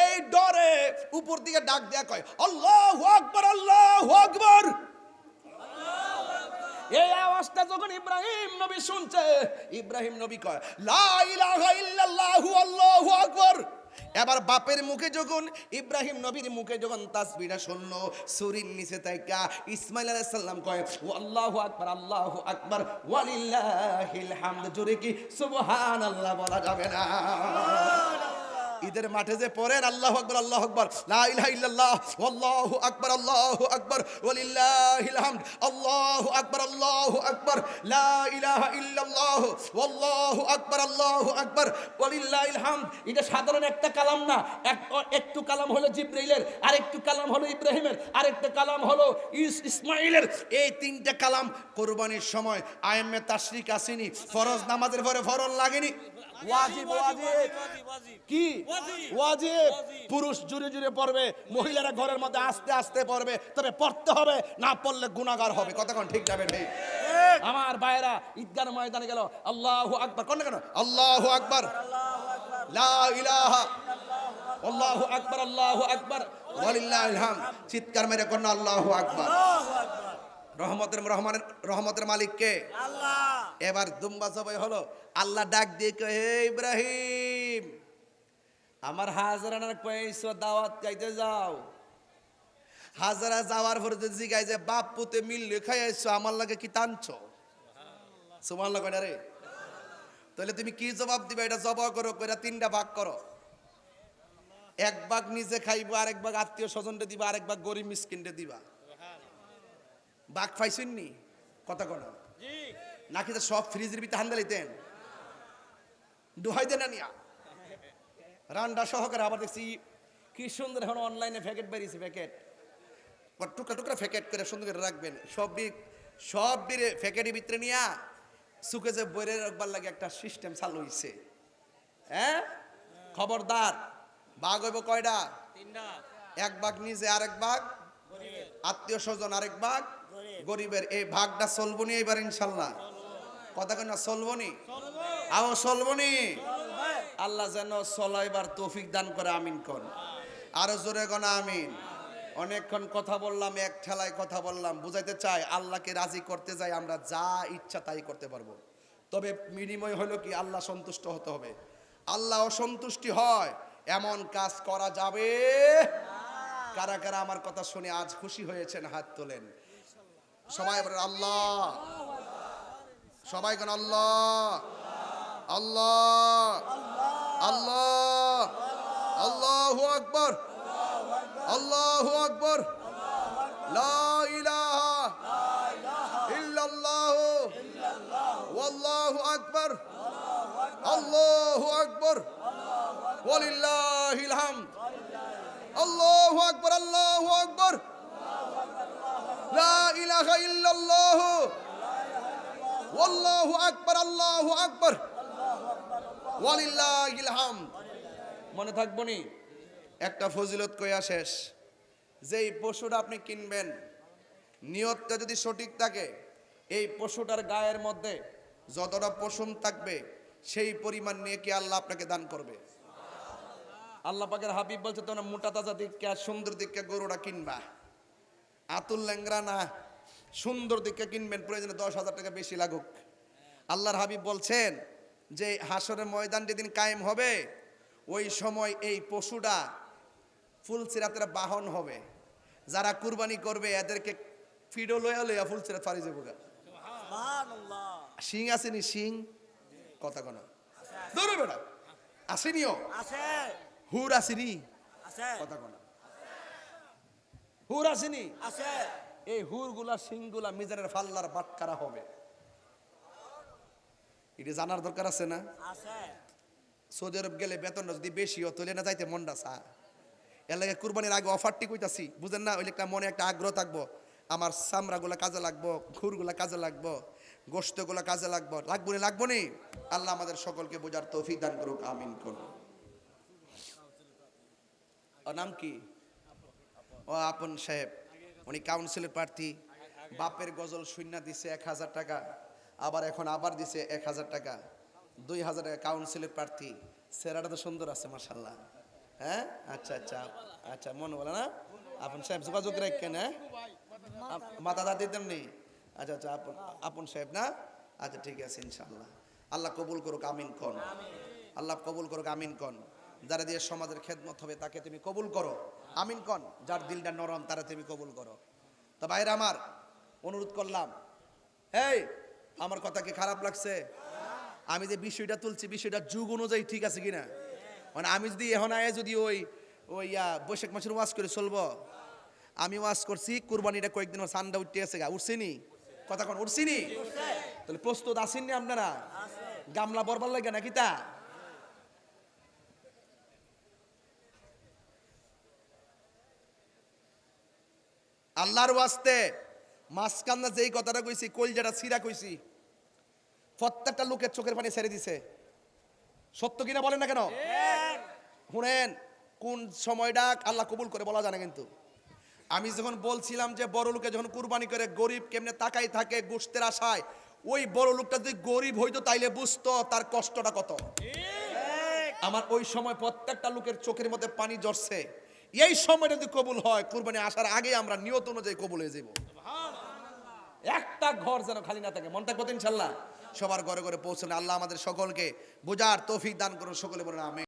Speaker 1: এই ডরে উপর দিকে ডাক দেয়া কয় আল্লাহু আকবার, আল্লাহু আকবার। এই আওয়াজটা যখন ইব্রাহিম নবী শুনছে, ইব্রাহিম নবী কয় লা ইলাহা ইল্লাল্লাহু আল্লাহু আকবার। এবার বাপের মুখে যখন ইব্রাহিম নবীর মুখে যখন তাসবিহটা শুনলো, ছুরির নিচে তাইকা ইসমাইল আলাইহিস সালাম কয় আল্লাহু আকবার, আল্লাহু আকবার ওয়ালিল্লাহিল হামদ। জোরে কি সুবহানাল্লাহ বলা যাবে না? ঈদের মাঠে যে পড়েন আল্লাহু আকবার, আল্লাহু আকবার, লা ইলাহা ইল্লাল্লাহ, আল্লাহু আকবার, আল্লাহু আকবার ওয়ালিল্লাহিল হামদ, আল্লাহু আকবার, আল্লাহু আকবার, লা ইলাহা ইল্লাল্লাহ, আল্লাহু আকবার, আল্লাহু আকবার ওয়ালিল্লাহিল হামদ। এটা সাধারণ একটা কালাম না, একটু কালাম হলো জিবরাইলের, আরেকটু কালাম হলো ইব্রাহিমের, আরেকটা কালাম হলো ইসমাইলের। এই 3টা কালাম কুরবানির সময় আইএমএ তাশরিক আসেনি, ফরজ নামাজের পরে ফরজ লাগেনি।
Speaker 2: ওয়াজিব ওয়াজিব কি ওয়াজিব। পুরুষ জুড়ে জুড়ে পড়বে, মহিলারা ঘরের মধ্যে আস্তে আস্তে পড়বে, তবে পড়তে হবে, না পড়লে গুনাহগার হবে। কতক্ষণ ঠিক যাবে ঠিক? আমার ভাইরা ঈদগাহ ময়দানে গেল, আল্লাহু আকবার কোন কেন? আল্লাহু আকবার, লা ইলাহা, আল্লাহু আকবার, আল্লাহু আকবার, ওয়ালিল্লাহিল হামদ। চিৎকার মেরে কোন আল্লাহু আকবার। রহমতের মালিক কে? আল্লাহ। এবার দুম্বা জবাই হলো, আল্লাহ ডাক দিয়ে কয়, হে ইব্রাহিম, আমার হাজরানার কইছো দাওয়াত খাইতে যাও। হাজারা যাওয়ার পরে জিগায় যে বাপ পুতে মিললে খাইছো, আমার লাগে কি টানছো? সুবহানাল্লাহ কয় না রে? তাহলে তুমি কি জবাব দিবে? এটা জবাব করো, কইরা তিনটা ভাগ করো। এক ভাগ নিজে খাইবো, আরেক ভাগ আত্মীয় স্বজনরে দিবা, আরেক ভাগ গরিব মিসকিনরে দিবা। বাঘ পাইছেননি? কথা কোন নাকি তো সব ফ্রিজের ভিতরে হান্দা লইতেন? দোহাই দেন না নিয়া রান্না সহকারে। আবার দেখছি কি সুন্দর এখন অনলাইনে প্যাকেট বেরিয়েছে, প্যাকেট টুকরা টুকরা প্যাকেট করে সুন্দর করে রাখবেন। সব বিরে প্যাকেটের ভিতরে নিয়া সুকে যে বইরে রাখবার লাগে একটা সিস্টেম চালু হইছে। হ্যাঁ, খবরদার, বাঘ হইব কয়টা? তিনটা। এক ভাগ নিজে, আরেক ভাগ আত্মীয় স্বজন, আরেক ভাগ গরিবের। এই ভাগটা চলবো নি এবার ইনশাল্লাহ? কথা কেন চলবো নি? আও চলবো নি? আল্লাহ যেন চলাইবার তৌফিক দান করে, আমিন কোন। আরো জোরে কোন আমিন। অনেকক্ষণ কথা বললাম, এক ঠেলায় কথা বললাম। বুঝাইতে চাই আল্লাহকে রাজি করতে যাই আমরা যা ইচ্ছা তাই করতে পারবো, তবে বিনিময় হলো কি আল্লাহ সন্তুষ্ট হতে হবে। আল্লাহ অসন্তুষ্টি হয় এমন কাজ করা যাবে। কারা কারা আমার কথা শুনে আজ খুশি হয়েছেন? হাত তোলেন সবাই। আল্লাহ, সবাই কোন আল্লাহ, আল্লাহ, আল্লাহ, আল্লাহু আকবার, আল্লাহু আকবার, লা ইলাহা ইল্লাল্লাহ, ওয়াল্লাহু আকবার, আল্লাহু আকবার, ওয়ালিল্লাহিল হামদ। আল্লাহু আকবার, আল্লাহু আকবার, লা ইলাহা ইল্লাল্লাহ, ওয়াল্লাহু আকবার, আল্লাহু আকবার, ওয়ালিল্লাহিল হামদ। মনে থাকবো নি? একটা ফজিলত কইয়া শেষ। যেই পশুটা আপনি কিনবেন, নিয়তটা যদি সঠিক থাকে, এই পশুটার গায়ের মধ্যে যতটা পশম থাকবে সেই পরিমাণ নিয়ে কি আল্লাহ আপনাকে দান করবে। আল্লাহ পাকের হাবিব বলছে, তোমরা মোটা তাজা দিকে সুন্দর দিকে গরুটা কিনবা, আতুল ল্যাংরা না, সুন্দর দিকে কিনবেন, প্রয়োজনে 10,000 টাকা বেশি লাগুক। আল্লাহর হাবিব বলছেন যে হাসরের ময়দান যেদিন কায়েম হবে, ওই সময় এই পশুটা ফুলসিরাতের বাহন হবে। যারা কুরবানি করবে এদেরকে ফিডো লইয়া লইয়া ফুলসিরাত ফারি যাবো। শিং আসেনি? শিং কথা কোন দূরে বেড়া আসেনিও? হুর আসেনি? কথা কোন হুর আসেনি? এই হুর গুলা শিং গুলা মিজানের ফাল্লার বাটকারা হবে। এটা জানার দরকার আছে না? সৌদি আরব গেলে বেতনটা যদি বেশি তুলে না যাইতে মনটা চা। এর লাগে কুরবানির আগে অফারটি কইতাছি, বুঝেন না? ওই একটা মনে একটা আগ্রহ থাকবো, আমার চামড়াগুলা কাজে লাগবো, খুরগুলা কাজে লাগবো, গোশতগুলা কাজে লাগবো। লাগবো নি? লাগবো নি? আল্লাহ আমাদের সকলকে বোঝার তৌফিক দান করুক, আমিন করুন। ওর নাম কি? ও আপন সাহেব, উনি কাউন্সিলের প্রার্থী। বাপের গজল শূন্য দিছে 1,000 টাকা, আবার এখন আবার দিছে 1,000 টাকা, 2,000 টাকা। কাউন্সিলের প্রার্থী, চেহারাটা তো সুন্দর আছে মাশাআল্লাহ। হ্যাঁ, আচ্ছা আচ্ছা আচ্ছা, মনে বলে না আপন সাহেব? যোগাযোগ রাখেন। হ্যাঁ, মাথা দাঁত দিতেন নেই? আচ্ছা আচ্ছা, আপন সাহেব না? আচ্ছা ঠিক আছে, ইনশাআল্লাহ। আল্লাহ কবুল করুক, আমিন কন। আল্লাহ কবুল করুক, আমিন কন। যারা দিয়ে সমাজের খেদমত হবে তাকে তুমি কবুল করো, আমিন কন। যার দিলটা নরম তারা তুমি কবুল করো। তো ভাইরা আমার, অনুরোধ করলাম, এই আমার কথা কি খারাপ লাগছে? আমি যে বিষয়টা তুলছি, বিষয়টা যুগ অনুযায়ী ঠিক আছে কিনা? মানে আমি যদি এখন আয় যদি ওই বৈশাখ মাসের ওয়াজ করে চলবো? আমি ওয়াজ করছি কুরবানিটা কয়েকদিন সান্ডা উঠতে আছে, উঠছিনি? কথা কোন উঠছিনি? তাহলে প্রস্তুত আসেননি আপনারা? গামলা বরবার লাগে নাকি তা? আল্লাহর ওয়াস্তে মাঝখানে যেই কথাটা কইছি, কলজাটা ছিঁড়া কইছি, প্রত্যেকটা লোকের চোখের পানি ছেড়ে দিছে। সত্য কিনা বলেন না কেন? শুনেন, কোন সময়টা আল্লাহ কবুল করে বলা যায় না। কিন্তু আমি যখন বলছিলাম যে বড় লোকে যখন কুরবানি করে গরিব কেমনে তাকাই থাকে গোশতের আশায়, ওই বড় লোকটা যদি গরিব হইতো তাইলে বুঝতো তার কষ্টটা কত। আমার ওই সময় প্রত্যেকটা লোকের চোখের মধ্যে পানি ঝরছে। এই সময়টা যদি কবুল হয়, কুরবানি আসার আগে আমরা নিয়ত অনুযায়ী কবুল হয়ে যাব। একটা ঘর যেন খালি না থাকে, মনটা কত ইনশাল্লাহ সবার ঘরে ঘরে পৌঁছানো। আল্লাহ আমাদের সকলকে বোঝার তৌফিক দান করুন, সকলে বলেন আমিন।